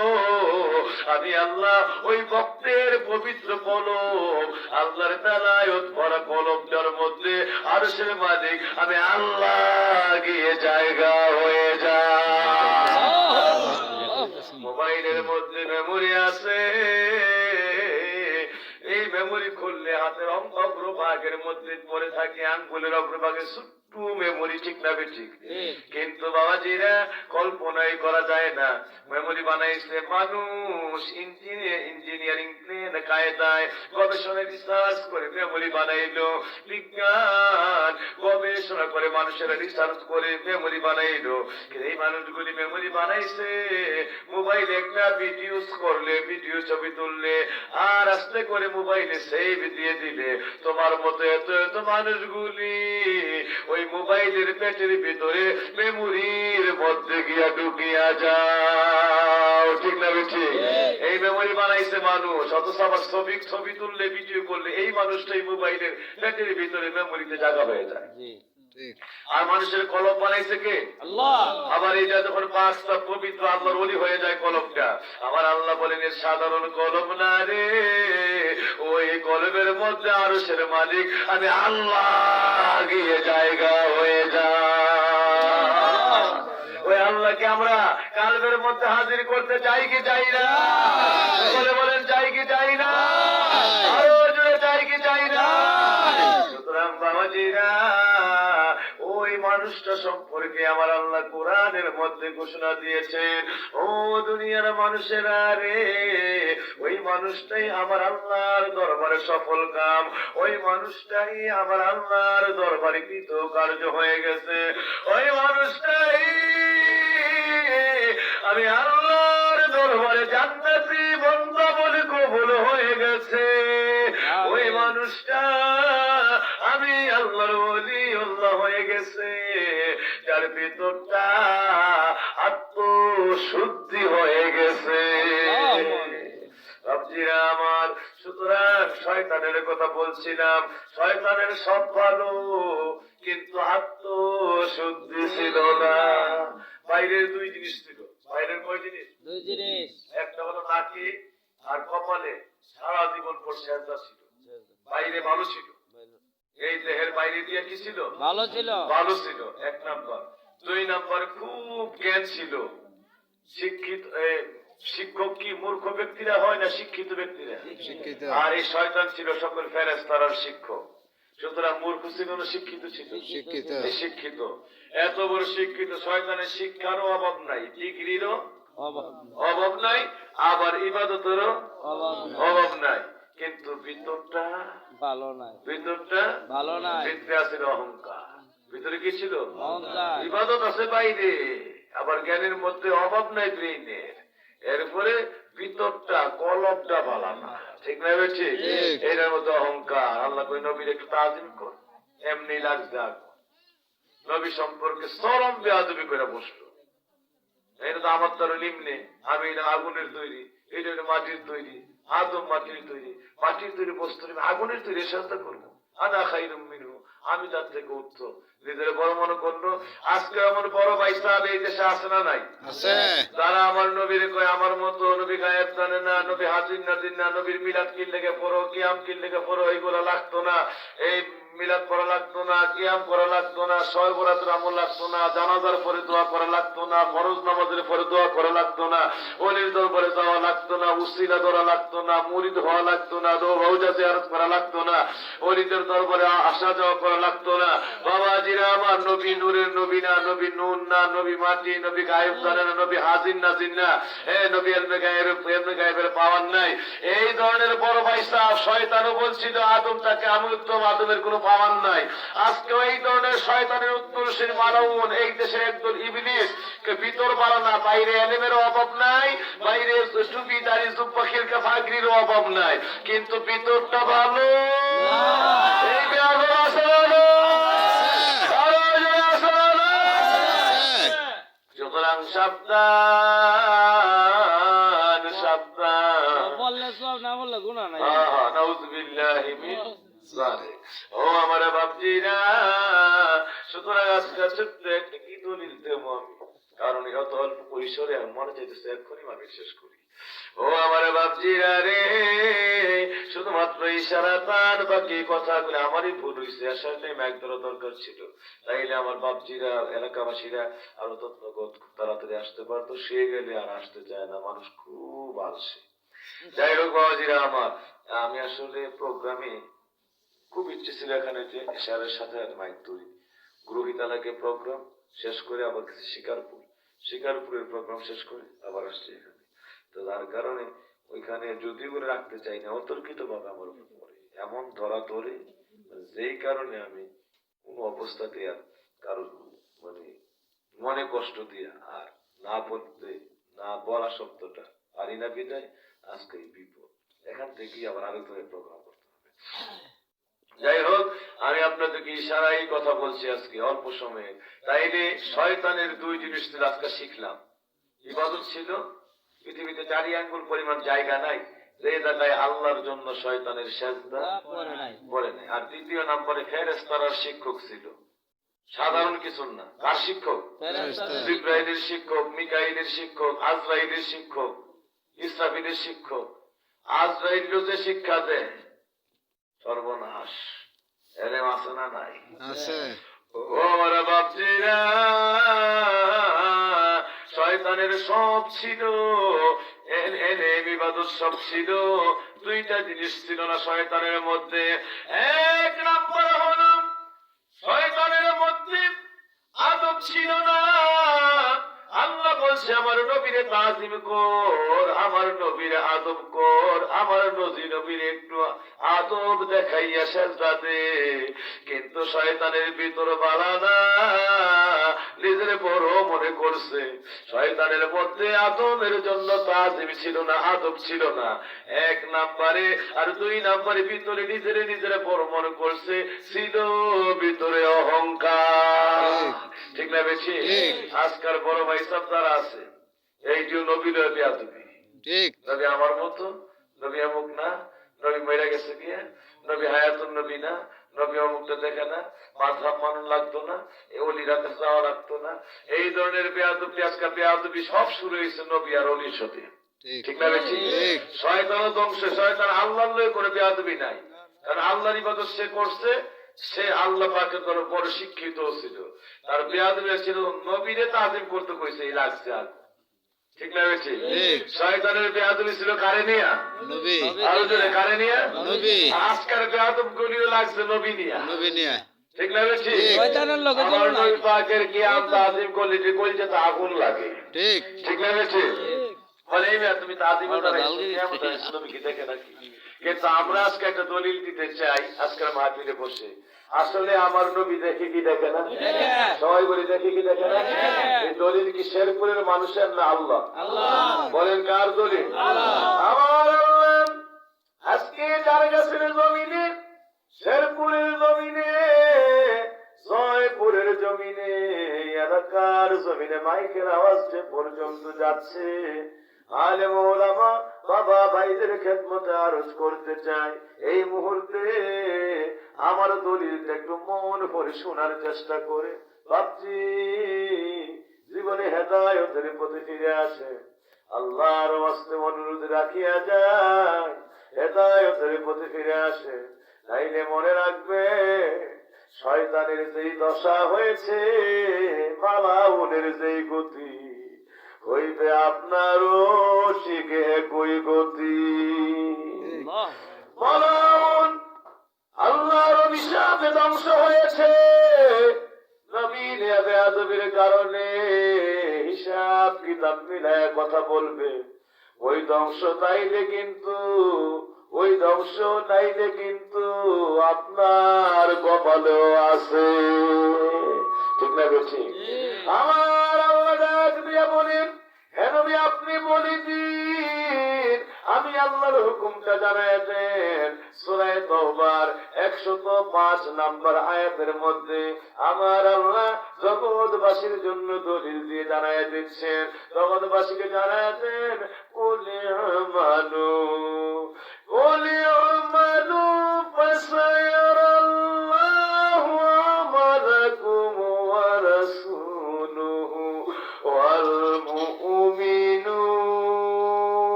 আমি আল্লাহ ওই ভক্তের পবিত্র কলম, আল্লাহর বেলায়ত ভরা কলমটার মধ্যে আরশের মালিক আমি আল্লাহ গিয়ে জায়গা হয়ে যায়। মোবাইলের মধ্যে মেমোরি আছে, এই মেমোরি খুললে হাতের অগ্রভাগের মধ্যে পড়ে থাকে আঙ্গুলের অগ্রভাগে ছোট্ট মেমোরি, ঠিক না ঠিক? কিন্তু বাবাজিরা কল্পনাই করা যায় না, মেমোরি বানাইছে মানুষ ইঞ্জিনিয়ারিং প্লেন কায়দায় গবেষণায় রিসার্চ করে মেমোরি বানাইলো, বিজ্ঞান গবেষণা করে মানুষেরা রিসার্চ করে মেমোরি বানাইলো। এই মানুষগুলি মেমোরি বানাইছে মোবাইলে একটা ভিডিও করলে, ভিডিও ছবি তুললে আর আস্তে করে মোবাইলে সেভ দিয়ে দিলে, তোমার মতো এত এত মানুষগুলি ওই মোবাইলের পেটের ভিতরে মেমোরির মধ্যে গিয়া ঢুকিয়া যাও, ঠিক না বেঠি? এই মেমোরি বানাইছে মানুষ, অথচ আবার ছবি তুললে ভিডিও করলে এই মানুষটাই মোবাইলের পেটের ভিতরে মেমোরিতে জায়গা হয়ে যায়। আর মানুষের কলম বানাইছে কে? আল্লাহ। আবার এটা যখন পাঁচটা পবিত্র আল্লাহর ওলি হয়ে যায় কলমটা, আবার আল্লাহ বলেন এর সাধারণ কলম না রে, ওই কলমের মধ্যে আরশের মালিক আমি আল্লাহ গিয়ে জায়গা হয়ে যায়। ওই আল্লাহকে আমরা কালবের মধ্যে হাজির করতে চাই কি চাই না? বলে বলেন চাই কি চাই না? আরো জোরে চাই কি চাই না? সুতরাং বাবাজিরা ওই মানুষটা সম্পর্কে আমার আল্লাহ কোরআনের মধ্যে ঘোষণা দিয়েছেন, ও দুনিয়ার মানুষেরা রে, ওই মানুষটাই আমার আল্লাহর দরবারে সফল কাম, ওই মানুষটাই আমার আল্লাহর দরবারে কৃতকার্য হয়ে গেছে, ওই মানুষটাই আমি আল্লাহর দরবারে জান্নাতি বান্দা বলে কবুল হয়ে গেছে। ওই মানুষটা আমি আল্লাহর ওলি আল্লাহ হয়ে গেছে, যার ভিতরটা আত্মশুদ্ধি হয়ে গেছে। বাপজিরা আমার, সুতরাং শয়তানের কথা বলছিলাম, শয়তানের সব ভালো কিন্তু আত্মশুদ্ধি ছিল না। বাইরের দুই জিনিস ছিল। বাইরের কয় জিনিস? দুই জিনিস। একটা হলো নাকি আর কপালে সারা জীবন পরিষ্কার ছিল, বাইরে ভালো ছিল। এই দেহের বাইরে দিয়ে কি ছিল? ভালো ছিল। ভালো ছিল, এক নাম্বার। দুই নাম্বার খুব জ্ঞান ছিল। শিক্ষিত শিক্ষক কি মূর্খ ব্যক্তিরা হয় না শিক্ষিত ব্যক্তিরা? আর এই শয়তান ছিল সকল ফেরেশতার শিক্ষক। সুতরাং মূর্খ ছিল না শিক্ষিত ছিল? শিক্ষিত। এত বড় শিক্ষিত শয়তানের শিক্ষারও অভাব নাই, ডিগ্রিরও অভাব নাই, আবার ইবাদতেরও অভাব নাই, কিন্তু ভিতরটা ভালো নাই। ভিতরটা ভালো নাই, ভিতরে আছে অহংকার। ভিতরে কি ছিল? অহংকার। ইবাদত আছে বাইরে, আবার জ্ঞানের মধ্যে অভাব নাই ব্রেইনের। এরপরে ভিতরটা কলবটা ভালো না, ঠিক না বেঠি? এটার মধ্যে অহংকার। আল্লাহ কই নবীর একটু তাজিম কর, এমনি লাগছে। নবী সম্পর্কে চরম বেয়াদবি করে বসলো। এটা তো আমার তার নিম্নে, আমি এটা আগুনের তৈরি, এটা মাটির তৈরি, আদম মাটির তৈরি, মাটির তৈরি বস্তু আগুনের তৈরি চেষ্টা করবো, আনা খাইরুম মিনহু, আমি তার থেকে উত্তম। নিজের বড় মনে করলো। আজকে আমার বড় ভাই সাহেব এই দেশে আছে না নাই? যারা আমার নবীর কয় আমার মতো নবী গায়েব জানে না, নবী হাজির নাজির না, নবীর মিলাদ কি লেগে পড়ো, কিয়াম কি লেগে পড়ো, এইগুলো লাগতো না। এই মিলাদ করা লাগতো না, কিয়াম করা লাগতো না, শবে বরাতের আমল লাগতো না, জানাজার পরে দোয়া করা লাগতো না, ফরজ নামাজের পরে দোয়া করা লাগতো না, ওলির দরবারে যাওয়া লাগতো না, উসিলা ধরা লাগতো না, মুরিদ হওয়া লাগতো না, রওজা জিয়ারত করা লাগতো না, ওলিদের দরবারে আসা যাওয়া করা লাগতো না। বাবাজিরা আমার, নবী নূরের নবী না, নবী নূর না, নবী মাটি, নবী গায়েব জানে না, নবী হাজির নাজির না, নবী এলমে গায়েবের পাওয়ার নাই। এই ধরনের বড় ভাই সাহেব শয়তানও বলছিল আদম তাকে আমি উত্তম, আদমের কোনো পাওয়ার নাই। আজকেও এই ধরনের শয়তানের উত্তরসূরি মানবন এই দেশের একদল ইবলিস, ভিতর ভালো না, বাইরে এলেমেরও অভাব নাই, বাইরে টুপি দাড়ি জুব্বা খিলকা ফাগরিরও অভাব নাই, কিন্তু ভিতরটা ভালো। এই বেয়াদব আছে ভালো, সুতরাং সাবধান সাবধান। বললে সব না বললে গুনাহ নাই। নাউযুবিল্লাহি মিন জানে। ও আমার বাপজিরা, সুতরাং আজকে ছোট্ট একটা কি দলিল দেবো আমি, কারণ এত অল্প পরিসরে আমি মনে চাইতেছে এক্ষুনি আমি শেষ করি। ও আমার বাপজিরা রে, শুধুমাত্র ইশারা তার বাকি কথাগুলো আমারই ভুল হয়েছে, আসলে ম্যাক ধরা দরকার ছিল, তাইলে আমার বাপজিরা এলাকাবাসীরা আরো তত্ত্বগত খুব তাড়াতাড়ি আসতে পারতো, সে গেলে আর আসতে চায় না, মানুষ খুব আলসে। যাই হোক বাবাজিরা আমার, আমি আসলে প্রোগ্রামে খুব ইচ্ছে ছিল এখানে যে এশারের সাথে মাইক তৈরি, গ্রহিতালাকে প্রোগ্রাম শেষ করে আবার কিছু শিকারপুরের প্রোগ্রাম শেষ করে আবার আসছি এখানে। তো তার কারণে ওইখানে যদি করে রাখতে চাই না, অতর্কিত ভাবে আমার উপর পড়ে এমন ধরা ধরে, যেই কারণে আমি কোন অবস্থাতে আর কারোর মনে কষ্ট দিয়ে আর না বলতে না বলা শব্দটা পারি না, বিদায় আজকে এই বিপদ, এখান থেকেই আবার আরেকভাবে প্রোগ্রাম করতে হবে। যাই হোক, আমি আপনাদেরকে ইশারাই কথা বলছি আজকে অল্প সময়ে। তাইলে শয়তানের দুই জিনিস আজকে শিখলাম। ইবাদত ছিল, পৃথিবীতে 4 আঙ্গুল পরিমাণ জায়গা নাই যে জায়গায় আল্লাহর জন্য শয়তানের সেজদা পড়ে নাই। আর দ্বিতীয় নম্বরে ফেরেশতার শিক্ষক ছিল, সাধারণ কিছু না। কার শিক্ষক? জিবরাইলের শিক্ষক, মিকাইলের শিক্ষক, আজরাইলের শিক্ষক, ইসরাফিলের শিক্ষক। আজরাইলও যে শিক্ষা দেয়, সর্বনাশ, এলেম আছে না নাই? আছে। ও আমার বাপজিরা, শয়তানের সব ছিল, এলেম ইবাদত সব ছিল, দুইটা জিনিস ছিল না শয়তানের মধ্যে। এক নম্বর হলো শয়তানের মধ্যে আদব ছিল না। আল্লাহ বলছে আমার নবীরে তাজিম কর, আমার নবীরে আদব কর, আমার নবীর একটু আদব দেখাইয়া সেজদা দে। কিন্তু শয়তানের ভিতর বালানা, নিজের বড় মনে করছে। শয়তানের মধ্যে আদবের জন্য তাজিম ছিল না, আদব ছিল না, এক নাম্বারে। আর দুই নাম্বারে ভিতরে নিজের বড় মনে করছে, ছিল ভিতরে অহংকার। ঠিক না বেশি? আজকাল বড় ভাই সব যারা আছে, এইটিও নবীর বেয়াদবি। ঠিক। নবী আমার মতো, নবী অমুক না, নবী মরে গেছে গিয়া, নবী হায়াতুন নবী না, নবী অমুকটা দেখে না, মাঝহাব মানুষ লাগতো না, অলির কাছে যাওয়া লাগতো না। এই ধরনের বেয়াদবি, আজকাল বেয়াদবি সব শুরু হয়েছে নবী আর অলির সাথে। ঠিক না বেশি? শয়তানও ধ্বংস, শয়তান আল্লাহ করে বেয়াদবি নাই, কারণ আল্লাহর ইবাদত সে করছে, সে আল্লাহ পাকের দ্বারা বড় শিক্ষিত ছিল। তার বেয়াদবি ছিল নবীরে তাজিম করতে কইছে, এই লাগছে আর। ঠিক না বেশি? শয়তানের বেয়াদবি ছিল কারে নিয়া? নবী। আরো জোরে, কারে নিয়া? নবী। আজকাল বেয়াদব গুলিও লাগছে নবী নিয়া। নবী নিয়া। ঠিক না বেশি? শয়তানের লগে আমার তুলনা। নবী পাকের কিয়াম তাজিম করলে যে কলিজাতে আগুন লাগে। ঠিক। ঠিক না বেশি? বলে এই মেয়ে তুমি তাজিম ওটা করাইছো, দাউদি কিয়াম দিচ্ছে। তাজিম নবী কি দেখে নাকি? কিন্তু আমরা আজকে একটা দলিল দিতে চাই আজকের মাহফিলে বসে, আসলে আমার নবী দেখে কি দেখে না? সবাই বলি দেখে কি দেখে না? এই দলিল কি শেরপুরের মানুষের না আল্লাহ? বলেন কার দলিল? আমার আল্লাহ আজকে যার কাছে জমিনে, শেরপুরের জমিনে, জয়পুরের জমিনে, এলাকার জমিনে মাইকের আওয়াজ যে পর্যন্ত যাচ্ছে, আলেম ওলামা বাবা ভাইদের খেদমতে আরজ করতে চাই, এই মুহূর্তে আমার দলিলটা একটু মন ভরে শোনার চেষ্টা করে ভাবছি জীবনে হেদায়েতের পথে ফিরে আসে। আল্লাহর ওয়াস্তে অনুরোধ রাখিয়া যায়, হেদায়েতের পথে ফিরে আসে। তাইলে মনে রাখবে শয়তানের যেই দশা হয়েছে, মালাউনের যেই গতি হইবে, আপনারও শিখে কই গতি। মালাউন আল্লাহর অভিশাপে ধ্বংস হয়েছে, নবীর বেয়াদবির কারণে হিসাব কিতাব মিলায় কথা বলবে। ওই ধ্বংস তাইলে কিন্তু, ওই ধ্বংস নাইলে কিন্তু আপনার কপালেও আছে। ঠিক না বেশি? আমার আল্লাহ ডাক দিয়া বলেন, হে নবী আপনি বলে দিন, আমি আল্লাহর হুকুমটা জানায় দেন। সূরা তাওবার 105 নম্বর আয়াতের মধ্যে আমার আল্লাহ জগৎবাসীর জন্য দলিল দিয়ে জানায় দিচ্ছেন, জগৎবাসীকে জানায় দেন, কুলি আমানু ফাসায়া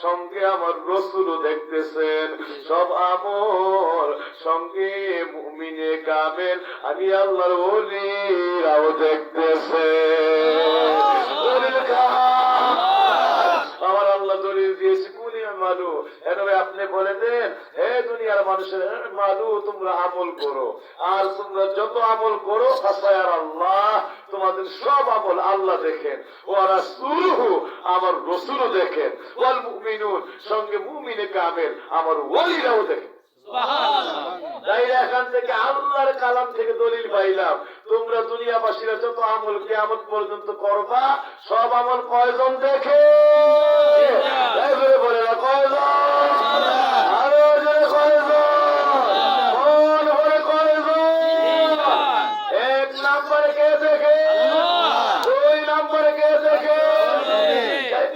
সঙ্গে আমার রসুলও দেখতেছেন, সব আমল সঙ্গে মুমিনে কামেল আমি আল্লাহর ওলিরাও দেখতেছে। দলিল কার? আমার আল্লাহ দলিল দিয়েছে কুলিয়া মালু। এভাবে আপনি বলে দেন, হে দুনিয়ার মানুষের মালু, তোমরা আমল করো, আর তোমরা যত আমল করো ফাসায়ার আল্লাহ, তোমাদের সব আমল আল্লাহ দেখেন, ওয়া রাসূলুহু, আমার রাসূলও দেখেন, ওয়াল মুমিনুন, সঙ্গে মুমিনে কামেল আমার ওলিরাও দেখেন। তাই এখান থেকে আল্লাহর কালাম থেকে দলিল পাইলাম, তোমরা দুনিয়াবাসীরা যত আমল কিয়ামত পর্যন্ত করবা, সব আমল কয়জন দেখে? বলে না কয়জন? আরো জোরে কয়জন? মন ভরে কয়জন? এক নম্বরে কে দেখে? দুই নম্বরে কে দেখে?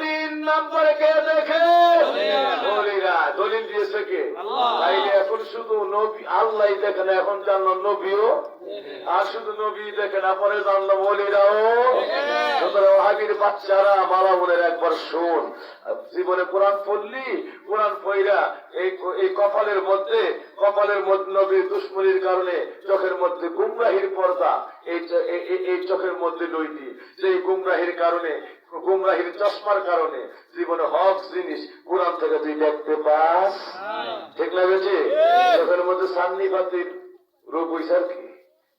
তিন নম্বরে কে দেখে? বলিরা। দলিল দিয়েছে কে? তাইলে এখন শুধু নবী আল্লাহ দেখে না, এখন জানলাম নবীও, আর শুধু নবী দেখে না, পরে জানলাম বলিরাও। সুতরাং ওয়াহাবীর বাচ্চারা, মালা বোনের একবার শোন, জীবনে কোরআন পড়লি, কোরআন পড়া এই কপালের মধ্যে নবীর দুশ্মনীর কারণে চোখের মধ্যে গুমরাহির পর্দা, এই চোখের মধ্যে লইলি, যে গুমরাহির কারণে, গুমরাহির চশমার কারণে জীবনে হক জিনিস কোরআন থেকে তুই দেখতে পাস। ঠিক না বেশি? চোখের মধ্যে সান্নি ফাতির রোগ হইছে আর কি,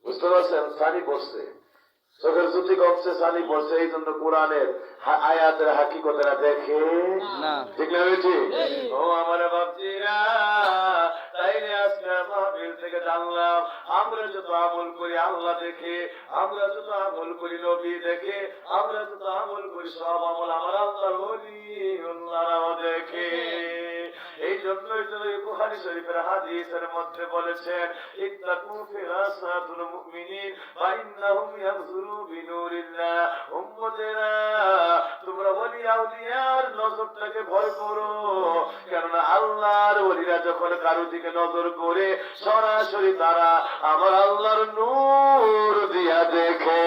বুঝতে পারছেন? সানি পড়ছে, চোখের জ্যোতি কমছে, সানি পড়ছে, এই জন্য কোরআনের আয়াতের হাকিকতেরা দেখে না। ঠিক না বেশি? ও আমার বাপজিরা, তাইলে আজকে মাহফিল থেকে জানলাম, আমরা যত আমল করি আল্লাহ দেখে, আমরা যত আমল করি নবী দেখে, আমরা যত আমল করি সব আমল আমার আল্লাহর ওলিউল্লাহরাও দেখে। এই জন্যই তো বুখারী শরীফের হাদিসের মধ্যে বলেছেন, ইত্তাকু ফিরাসাতুল মুমিনিন ওয়া ইন্নাহুম ইয়ানজুরু বিনুরিল্লাহ। উম্মতেরা, তোমরা ওলি আউলিয়ার নজরটাকে ভয় করো, কেননা আল্লাহর ওলিরা যখন কারো দিকে নজর করে সরাসরি তারা আমার আল্লাহর নূর দিয়া দেখে।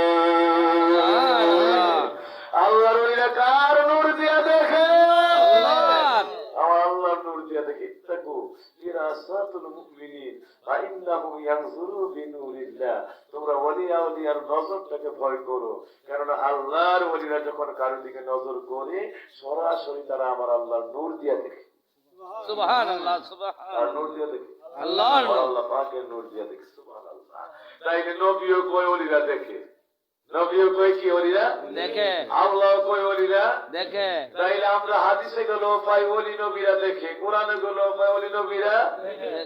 আল্লাহর ওলিরা কার নূর দিয়া দেখে? আমার আল্লাহর নূর দিয়া দেখে। ইত্তাকু ফিরাসাতুল মুমিনিন ওয়া ইন্নাহুম ইয়ানজুরু বিনুরিল্লাহ। তোমরা ওলি আউলিয়ার নজরটাকে ভয় করো, কেননা আল্লাহর ওলিরা যখন কারো দিকে নজর করে সরাসরি তারা আমার আল্লাহর নূর দিয়া দেখে। সুবহানাল্লাহ, সুবহানাল্লাহ, নূর দিয়া দেখে, আল্লাহর নূর, আল্লাহ পাকের নূর দিয়া দেখে। সুবহানাল্লাহ। তাইলে নবীও কই ওলিরা দেখে, নবীও কই কি ওলিরা দেখে, আল্লাহ কই ওলিরা দেখে। তাইলে আমরা হাদিসে গেল পাই ওলি নবীরা দেখে, কোরআনে গেল পাই ওলি নবীরা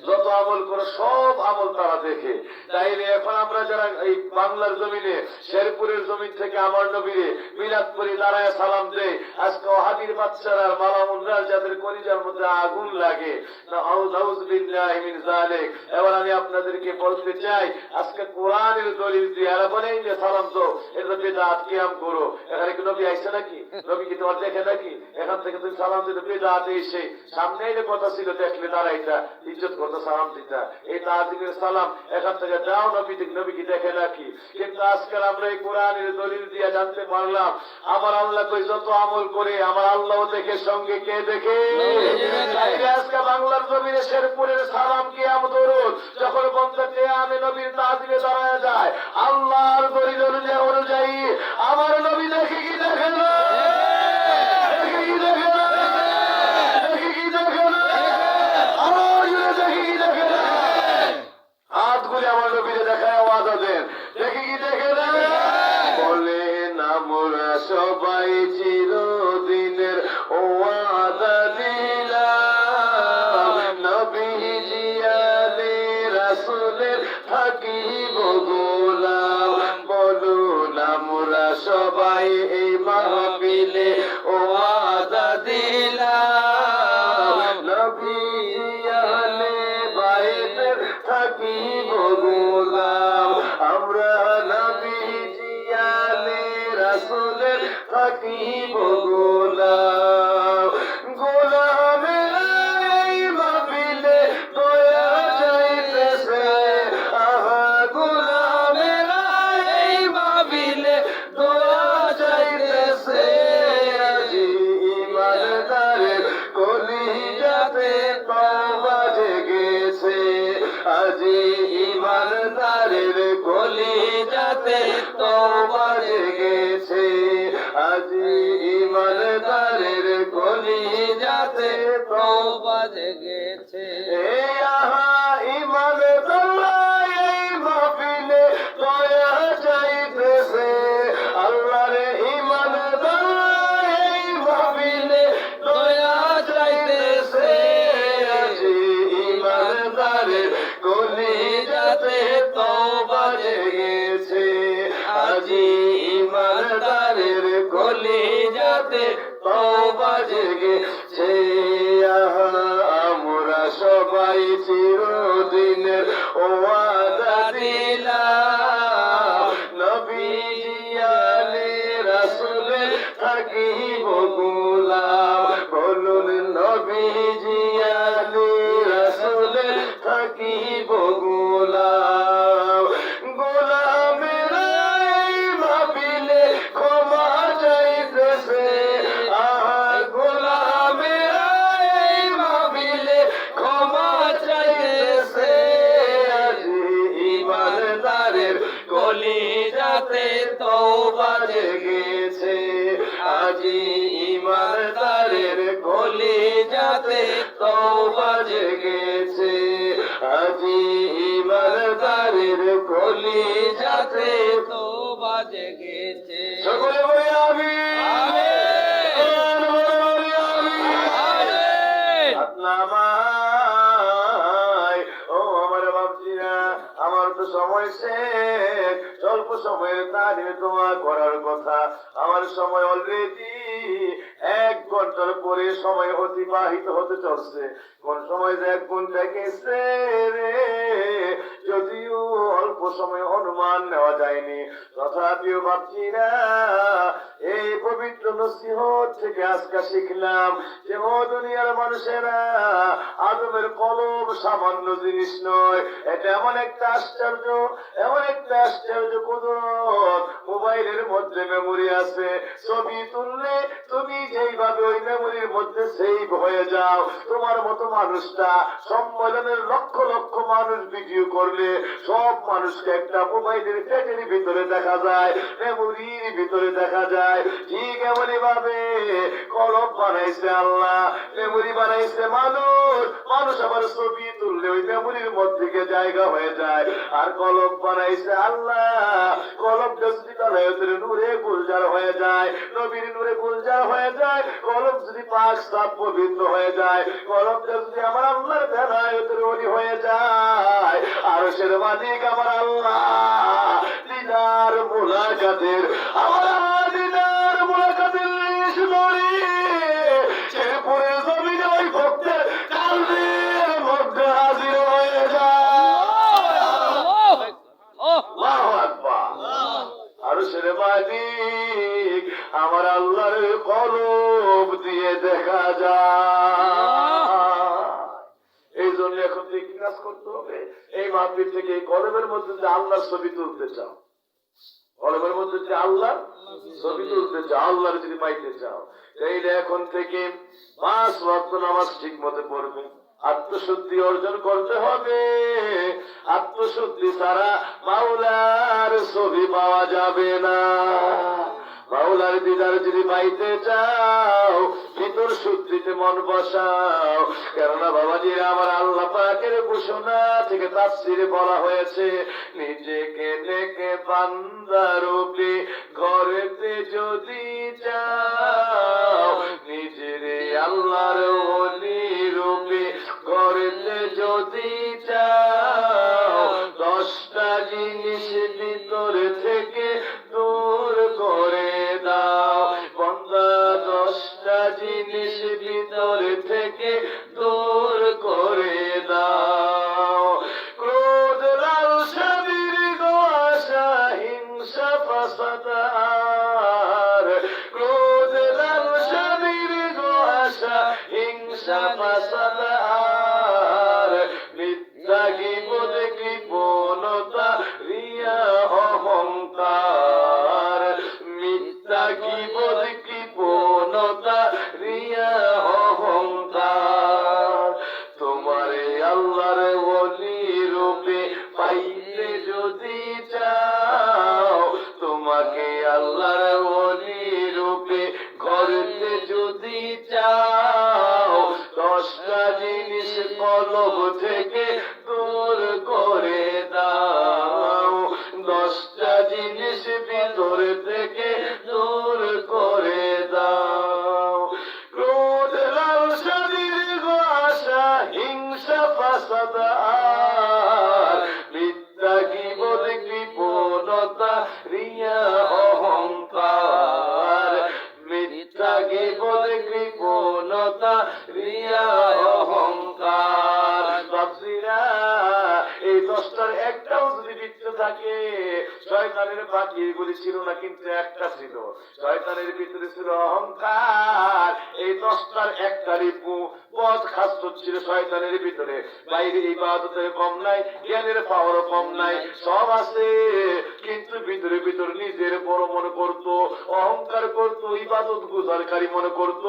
যত আমল করে সব আমল তারা দেখে। তাইলে এখন আমরা যারা এই বাংলার জমিনে, শেরপুরের জমিন থেকে আমার নবীরে মিলাদ করি, দাঁড়ায় সালাম দেই, আজকে ওয়াহাবীর বাচ্চারা মালামুনরা যাদের কলিজার মধ্যে আগুন লাগে, নাউযু বিল্লাহি মিন যালিক। এবার আমি আপনাদেরকে বলতে চাই, আজকে কোরআনের দলিল দিয়ে আর বলেই যে সালাম দাও, এটা বিদআত কিয়াম করো। এখানে কি নবী আইছে নাকি? নবী কি তোমার দেখে নাকি? এখান থেকে তুমি সালাম দিতে বিদআত এসে সামনেই যে কথা ছিল, দেখলে দাঁড়াইতা, ইজ্জত করতে সালাম দিতা, এই তাজিমের সালাম এখান থেকে দাও, নবী কি দেখে নাকি? কিন্তু আজকাল আমরা এই কোরআনের দলিল দিয়ে জানতে পারলাম, আমার আল্লাহ কই যত আমল করে আমার আল্লাহ দেখে, সঙ্গে কে দেখে? আজকে বাংলার জমিনে শেরপুরের সালাম কিয়াম দরুদ যখন বন্ধ কিয়ামে নবীর তাজিমে দাঁড়ায় যায়, আল্লাহর দলিল অনুযায়ী আমার নবী দেখে কি দেখে না? দেখে কি দেখে না? দেখে কি দেখে না? আমার দেখে কি দেখে না? হাতগুলি আমার নবীরে দেখায় আওয়াজ দেন, দেখে কি দেখে না? বলেন আমরা সবাই চিরদিনের ওয়াদা দিলাম, নবীজি আলে রাসূলের থাকিব গোলাম। বলুন আমরা সবাই এই মাহফিলে ওয়াদা দিলাম, নবীজি আলে বাইতের থাকিব গোলাম। আমরা নবীজি আলে রাসূলের থাকিব গোলাম। গোলামের এই মাহফিলে দয়া চাইতেছে, আহা গোলামের এই মাহফিলে দয়া চাইতেছে, আজি ইমানদারের তওবা জেগেছে, আজি ইমানদারের কলিজাতে তওবা জেগেছে। এ আহা ইমানদার এই মাহফিলে দয়া চাইতেছে, আল্লাহর ইমানদার এই মাহফিলে দয়া চাইতেছে, আজি ইমানদারের কলিজাতে তওবা জেগেছে, আজি ইমানদারের কলিজাতে তওবা জেগেছে। আহা আমরা সবাই চিরদিনের ওয়াদা দিলাম, নবীজি আলে রাসূলের থাকিব গোলাম, বলুন নবীজি আলে রাসূলের থাকিব গোলাম। গোলামেরা এই মাহফিলে ক্ষমা চাইতেছে, আহা গোলামেরা এই মাহফিলে ক্ষমা চাইতেছে, আজি ইমানদারের কলিজাতে তওবা জেগেছে, আজি ইমানদারের কলিজাতে তওবা জেগেছে, আজি ইমানদারের কলিজাতে তওবা জেগেছে। সকলে বলি আমিন। বলি আমিন। হাত নামাই। ও আমার বাপজিরা, আমার তো সময় শেষ, স্বল্প সময়ের তারিফ দোয়া করার কথা, আমার সময় অলরেডি 1 ঘন্টার পরে সময় অতিবাহিত হতে চলছে। কোন সময় যে 1 ঘন্টা গেছে রে, যদিও অল্প সময় অনুমান নেওয়া যায়নি, তথাপিও ভাবছিনা এই পবিত্র নসিহত থেকে আজকে শিখলাম যে ও দুনিয়ার মানুষেরা, আদমের কলম সামান্য জিনিস নয়, এটা এমন একটা আশ্চর্য, এমন একটা আশ্চর্য কুদরত। মোবাইলের মধ্যে মেমোরি আছে, ছবি তুললে তুমি যেইভাবে ওই মেমোরির মধ্যে সেভ হয়ে যাও, তোমার মতো মানুষটা সম্মেলনের লক্ষ লক্ষ মানুষ ভিডিও করলে সব মানুষকে একটা মোবাইলের পেটের ভিতরে দেখা যায়, মেমোরির ভিতরে দেখা যায়। ঠিক এমনই ভাবে কলম বানাইছে আল্লাহ, মেমোরি বানাইছে মানুষ, মানুষ আবার ছবি তুললে ওই মেমোরির মধ্যে জায়গা হয়ে যায়। আর কলম বানাইছে আল্লাহ, কলমটা যদি তালায়তের নূরে গুলজার হয়ে যায়, নবীর নূরে গুলজার হয়ে যায়, কলম যদি পাক সাফ পবিত্র হয়ে যায়, কলমটা যদি আমার আল্লাহর বেলায়েতের ওলি হয়ে যায়, আর সের মালিক আমার আল্লাহ দিদার মুলাকাতের, আমার দিদার মুলাকাতের রেশ ধরে শেরপুরে জমিনে ওই ভক্তের কালবের মধ্যে হাজির হয়ে যায়। আল্লাহু আকবার। আর সের মালিক আমার আল্লাহর কলম দিয়ে দেখা যায়। এই জন্য এখন থেকে কাজ করতে হবে, এই মাহফিল থেকে এই কলমের মধ্যে যে আল্লাহর ছবি তুলতে চাও, কলমের মধ্যে যে আল্লাহর ছবি তুলতে চাও, আল্লাহর যদি পাইতে চাও, তাইলে এখন থেকে 5 ওয়াক্ত নামাজ ঠিক মতো পড়বে, আত্মশুদ্ধি অর্জন করতে হবে। আত্মশুদ্ধি ছাড়া মাওলার ছবি পাওয়া যাবে না। মাওলার দিদার যদি পাইতে চাও, ভিতর শুদ্ধিতে মন বসাও। কেননা বাবাজিরা আমার আল্লাহ পাকের ঘোষণা থেকে তাফসীরে বলা হয়েছে, নিজেকে দেখে বান্দা রূপে ঘরেতে যদি যাও, নিজেরে আল্লাহর ওলি রূপে ঘরেতে যদি যাও, 10টা জিনিস ভিতর থেকে দূর করে দাও বান্দা, 10টা জিনিস ভিতর থেকে দূর করে দাও। ক্রোধ, লালসা, দীর্ঘ আশা, হিংসা, ফাসাদ, ক্রোধ, লালসা, দীর্ঘ আশা, হিংসা, ফাসাদ, মিথ্যা, গীবত, কৃপণতা, রিয়া, অহংকার, মিথ্যা, গীবত, কৃপণতা, রিয়া, অহংকার। তোমারে আল্লাহর ওলি রূপে পাইতে যদি চাও, তোমার 10টা জিনিস কলব থেকে দূর করে দাও, 10টা জিনিস ভিতর থেকে দূর করে দাও। ক্রোধ, লালসা, দীর্ঘ আশা, হিংসা, ফাসাদ আর মিথ্যা, গীবত, কৃপণতা, রিয়া, অহংকার। মিথ্যা, গীবত, কৃপণতা, রিয়া, অহংকার। বাপসিরা, এই 10টার একটাও যদি ভিতরে থাকে, শয়তানের বাকি এগুলি ছিল না, কিন্তু একটা ছিল। শয়তানের ভিতরে ছিল অহংকার। এই 10টার একটারই পথ খাস্ত ছিল শয়তানের ভিতরে। বাইরে ইবাদতের কম নাই, জ্ঞানের পাওয়ারও কম নাই, সব আছে, কিন্তু ভিতরে ভিতরে নিজের বড় মনে করত, অহংকার করত, ইবাদত গুজারকারী মনে করত,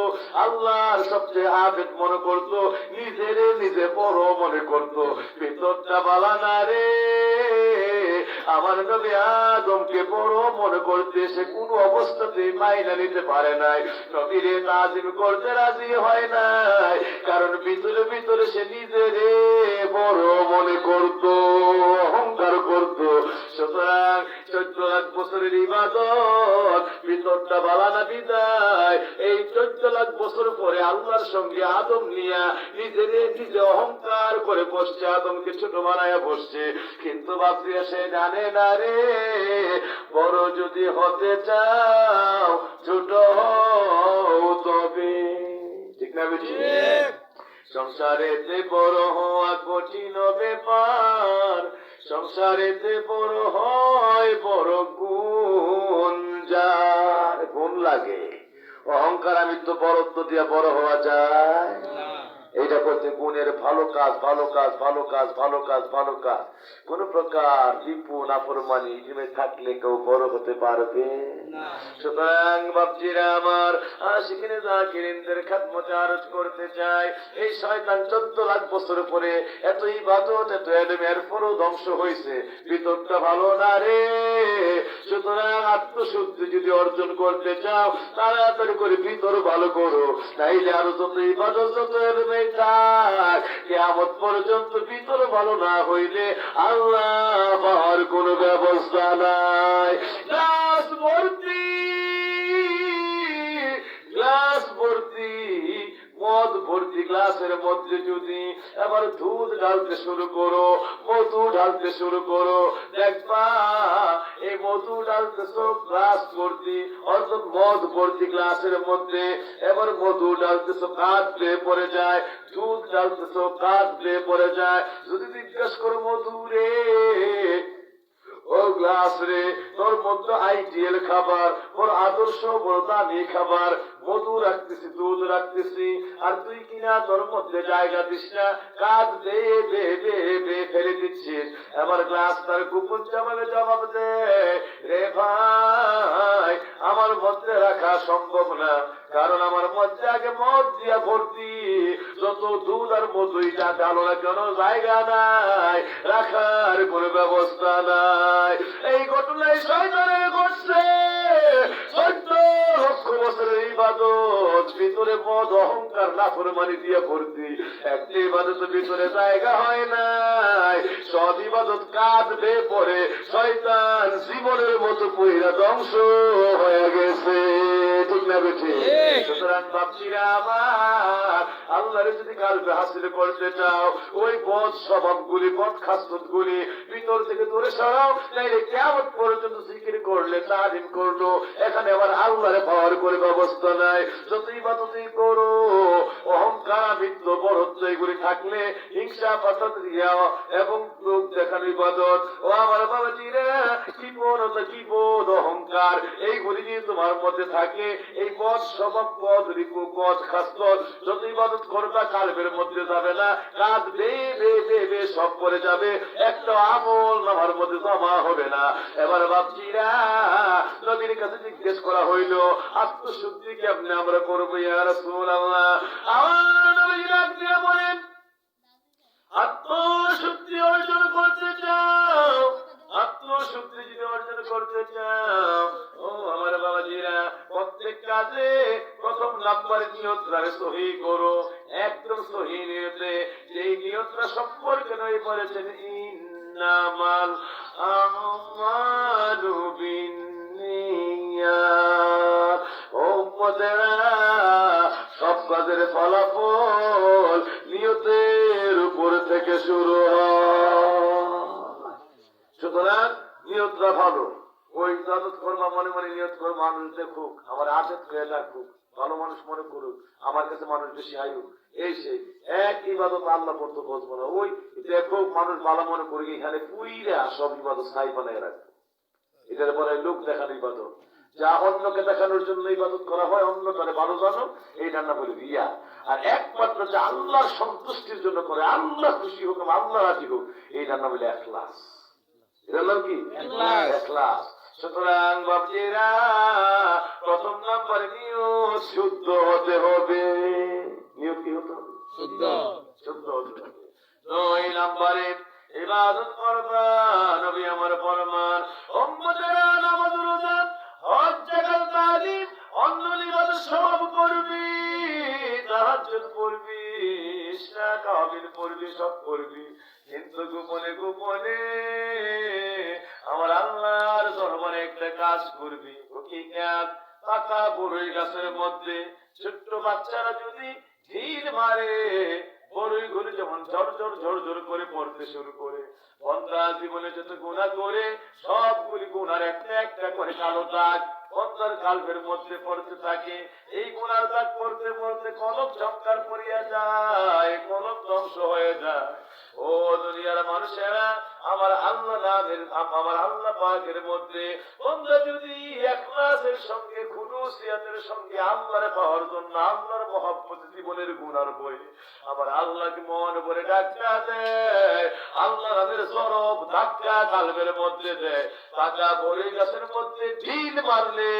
আল্লাহর সবচেয়ে আবেদ মনে করত, নিজেরে নিজে বড় মনে করত। ভিতরটা বালা না রে। আমার নবী আদমকে বড় মনে করতে সে কোন অবস্থাতেই মাইনা নিতে পারে নাই, নবীরে তাজিম করতে রাজি হয় নাই, কারণ ভিতরে ভিতরে সে নিজেরে বড় মনে করত, অহংকার করত। সুতরাং 14 লাখ বছরের ইবাদত ভিতরটা বালা না বিদায়, এই 14 লাখ বছর পরে আল্লাহর সঙ্গে আদম নিয়া নিজেরে নিজে অহংকার করে বসছে, আদমকে ছোট বানায়া বসছে। কিন্তু বাপরিয়া সে জানে না রে, বড় যদি হতে চাও ছোট হও তবে। ঠিক না বেশি? সংসারেতে বড় হওয়া কঠিন ব্যাপার, সংসারেতে বড় হয় বড় গুণ, যার গুণ লাগে। অহংকার আমি তো বড়ত্ব দিয়া বড় হওয়া যায়? এইটা করতে গুণের ভালো কাজ, ভালো কাজ, ভালো কাজ, ভালো কাজ, ভালো কাজ, কোন প্রকার বিপুল নাফরমানি ইলমে থাকলে কেউ বড় হতে পারবে না। সুতরাং বাপজিরা আমার, আশিকিনে জাকিরিনদের খাদমতে আরজ করতে চাই, এই শয়তান 14 লাখ বছর পরে এত ইবাদত, এত এলেম, এরপরও ধ্বংস হয়েছে, ভিতরটা ভালো না রে। সুতরাং আত্মশুদ্ধি যদি অর্জন করতে চাও, তাড়াতাড়ি করে ভিতর ভালো করো, তাইলে আরো যত ইবাদত, যত এলেমে থাক, কিয়ামত পর্যন্ত ভিতর ভালো না হইলে আল্লাহ পাওয়ার কোন ব্যবস্থা নাই। গ্লাস ভর্তি, গ্লাস ভর্তি মদ ভর্তি গ্লাসের মধ্যে যদি এবার দুধ ঢালতে শুরু করো, মধু ঢালতে শুরু করো, দেখবা এই মধু ঢালতেছো গ্লাস ভর্তি, অর্থাৎ মদ ভর্তি গ্লাসের মধ্যে, এবার মধু ঢালতেছো কাঁচ বেয়ে পড়ে যায়, দুধ ঢালতেছো কাঁচ বেয়ে পড়ে যায়। যদি জিজ্ঞেস করো মধু রে, ও গ্লাস রে, তোর মধ্যে আইডিয়াল খাবার, ওর আদর্শ বড় দামি খাবার, মধু রাখতেছি, দুধ রাখতেছি, আর তুই কিনা তোর মধ্যে জায়গা দিস না, কাজ বেয়ে বেয়ে বেয়ে বেয়ে ফেলে দিচ্ছিস। এবার গ্লাস তার গোপন জবাব দে, রে ভাই আমার মধ্যে রাখা সম্ভব না, কারণ আমার মধ্যে আগে মদ দিয়া ভর্তি, যত দুধ আর মধুই যা ডালো না কেন জায়গা নাই, রাখার কোন ব্যবস্থা নাই। এই ঘটনায় শয়তানের ঘটছে 14 লক্ষ বছরের ইবাদত, ভিতরে মদ, অহংকার, নাফরমানি দিয়ে ভর্তি, একটা ইবাদত ভিতরে জায়গা হয় নাই, সব ইবাদত কাঁধ বেয়ে পড়ে শয়তান জীবনের মতো পইরা ধ্বংস হয়ে গেছে। ঠিক না বেঠি? সুতরাং বাপজিরা আমার, আল্লাহরে যদি কালবে হাসিল করতে চাও, ওই বদ স্বভাবগুলি, বদ খাসলতগুলি ভিতর থেকে দূরে সরাও, তাইলে কিয়ামত পর্যন্ত জিকির করলে, তাজিম করলো, এখানে আবার আল্লাহরে পাওয়ার করে ব্যবস্থা নাই। যত ইবাদতই করো, অহংকার, মিথ্য, বড়ত্ব এগুলি থাকলে, হিংসা, ফাসাদ, রিয়া এবং লোক দেখানো ইবাদত, ও আমার বাবাজিরা, কৃপণতা, কিবোধ, অহংকার এইগুলি যদি তোমার মধ্যে থাকে, এই পথ স্বভাব, পথ রিপু, পথ খাসলত, যত ইবাদত করবা কালবের মধ্যে যাবে না, কাজ বেয়ে বেয়ে বেয়ে বেয়ে সব করে যাবে, একটা আমল আমার মধ্যে জমা হবে না। এবার বাপজিরা, নবীর কাছে জিজ্ঞেস করা হইল, আত্মশুদ্ধি কেমনে আমরা করবো ইয়া রাসূলুল্লাহ? আমার নবী ডাক দিয়ে বলেন, আত্মশুদ্ধি অর্জন করতে চাও, আত্মশুদ্ধি যদি অর্জন করতে চাও, ও আমার বাবাজিরা, প্রত্যেক কাজে প্রথম নাম্বার নিয়ত রাখে সহি করো, একদম সহি নিয়তে, যেই নিয়তটা সম্পর্কে নবী বলেছেন ইন্নামাল আমালু বিন্নিয়াত। ও উম্মতেরা, সব কাজের ফলাফল নিয়তের উপর থেকে শুরু হয়। সুতরাং নিয়তটা ভালো। ওই ইবাদত করবা মনে মনে নিয়ত কর, মানুষ দেখুক, আমার আদত করে রাখুক, ভালো মানুষ মনে করুক, আমার কাছে মানুষ বেশি আয়ুক, এই সেই এক ইবাদত আল্লাহ করতে বসবো না। ওই দেখুক মানুষ ভালো মনে করি, এখানে পুইরা সব ইবাদত ছাই বানায় রাখবো। এটার পরে লোক দেখানো ইবাদত, যা অন্যকে দেখানোর জন্য ইবাদত করা হয়, অন্য তারে ভালো জানো, এইটার নাম বলে রিয়া। আর একমাত্র যে আল্লাহর সন্তুষ্টির জন্য করে, আল্লাহ খুশি হোক, আল্লাহ রাজি হোক, এইটার নাম বলে ইখলাস। এটার নাম কি? ইখলাস। সুতরাং বাপজিরা, প্রথম নাম্বারে নিয়ত শুদ্ধ হতে হবে। নিয়ত কি হতে হবে? শুদ্ধ হতে হবে। 2 নাম্বারে ইবাদত করবা, নবী আমার ফরমান উম্মতেরা নামাজ রোজা হজ যাকাত তালিম অন্য ইবাদত সব করবি, তাহাজ্জুদ করবি, ইশরা কাবিল করবি, সব করবি, কিন্তু গোপনে গোপনে আমার আল্লাহর দরবারে একটা কাজ করবি। ও কি কাজ? পাকা বড়ই গাছের মধ্যে ছোট্ট বাচ্চারা যদি ঢিল মারে, বড়ই গুলি যেমন ঝরঝর করে পড়তে শুরু করে, বন্দা জীবনে যত গুনাহ করে সবগুলি গুনার একটা একটা করে কালো দাগ বন্দার কালবের মধ্যে পড়তে থাকে। এই গুনার দাগ পড়তে পড়তে কলম ঝংকার পড়িয়া যায়, কলম ধ্বংস হয়ে যায়। ও দুনিয়ার মানুষেরা, আমার আল্লাহ নামের, আমার আল্লাহ পাকের মধ্যে বন্দা যদি ইখলাসের সঙ্গে, খুলুসিয়াতের সঙ্গে আল্লাহরে পাওয়ার জন্য, আল্লাহর মহব্বত জীবনের গুনার বই, আমার আল্লাহকে মন ভরে ডাক্কা দেয়, আল্লাহ নামের সরব ধাক্কা কালবের মধ্যে দেয়, পাকা বড়ই গাছের মধ্যে ঢিল মারলে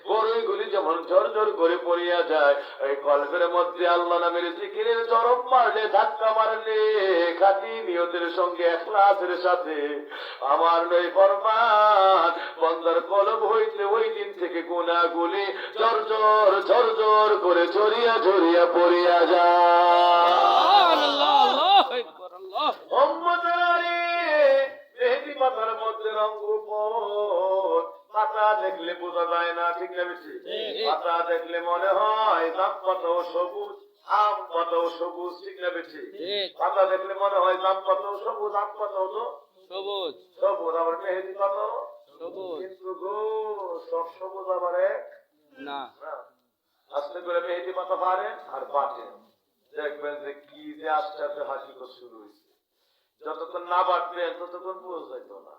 বড়ইগুলি যেমন ঝরঝর করে পড়িয়া যায়, এই কলবের মধ্যে আল্লাহ নামের জিকিরের জরব মারলে, ধাক্কা মারলে, খাঁটি নিয়তের সঙ্গে ইখলাসের সাথে, আমার নই ফরমান বন্দার কলব হইতে ওই দিন থেকে গুনাহগুলি ঝরঝর করে ঝরিয়া ঝরিয়া পড়িয়া যায়। মেহেদি পাতার মধ্যে রঙ্গপন, পাতা দেখলে বোঝা যায় না, ঠিক না বেশি? পাতা দেখলে মনে হয় জাম পাতাও সবুজ, আম পাতাও সবুজ, ঠিক না বেশি? পাতা দেখলে মনে হয় জাম পাতাও সবুজ, আম পাতাও তো সবুজ, আবার মেহেদি পাতাও সবুজ, কিন্তু গো সব সবুজ আবার এক না। আস্তে করে মেহেদি পাতা পারেন আর বাটেন, দেখবেন যে কি যে আস্তে আস্তে হাসিকত শুরু হয়েছে। যতক্ষণ না বাটবেন ততক্ষণ বোঝা যেত না,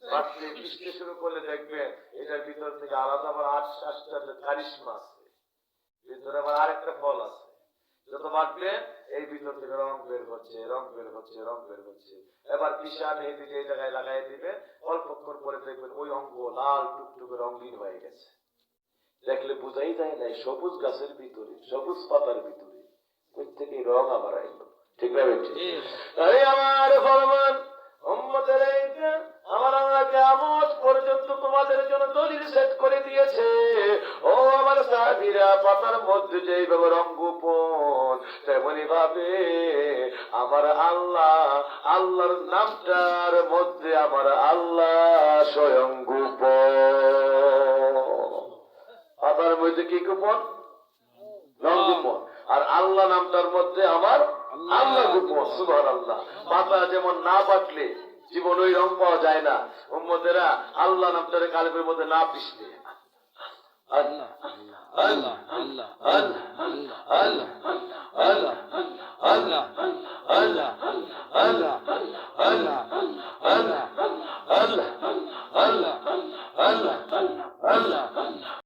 বাটলে বৃষ্টি শুরু করলে দেখবেন এটার ভিতর থেকে আলাদা আবার আস্তে আস্তে কারিশমা আছে, ভিতরে আবার আরেকটা ফল আছে। যত বাটবেন এই ভিতর থেকে রং বের হচ্ছে, এবার পিসা মেহেদি যে জায়গায় লাগাই দিবেন, অল্পক্ষণ পরে দেখবেন ওই অঙ্গ লাল টুকটুকে রঙিন হয়ে গেছে। দেখলে বোঝাই যায় না সবুজ গাছের ভিতরে, সবুজ পাতার ভিতরে কোথা থেকে রং আবার আইলো, ঠিক না বেটি? আরে আমার ফরমান উম্মতের এইটা আমার আল্লাহ কিয়ামত পর্যন্ত তোমাদের জন্য দলিল সেট করে দিয়েছে। ও আমার সাহাবীরা, পাতার মধ্যে যেইভাবে রং গোপন, তেমনি ভাবে আমার আল্লাহ, আল্লাহর নামটার মধ্যে আমার আল্লাহ স্বয়ং গোপন। পাতার মধ্যে কি গোপন? রং গোপন। আর আল্লাহ নামটার মধ্যে আমার আল্লাহ গোপন। সুবহানাল্লাহ। পাতা যেমন না বাটলে জীবন ওই রং পাওয়া যায় না, উম্মতেরা আল্লাহ নামটারে কালবের মধ্যে না পিষলে আল্লাহ আল্লাহ আল্লাহ আল্লাহ আল্লাহ আল্লাহ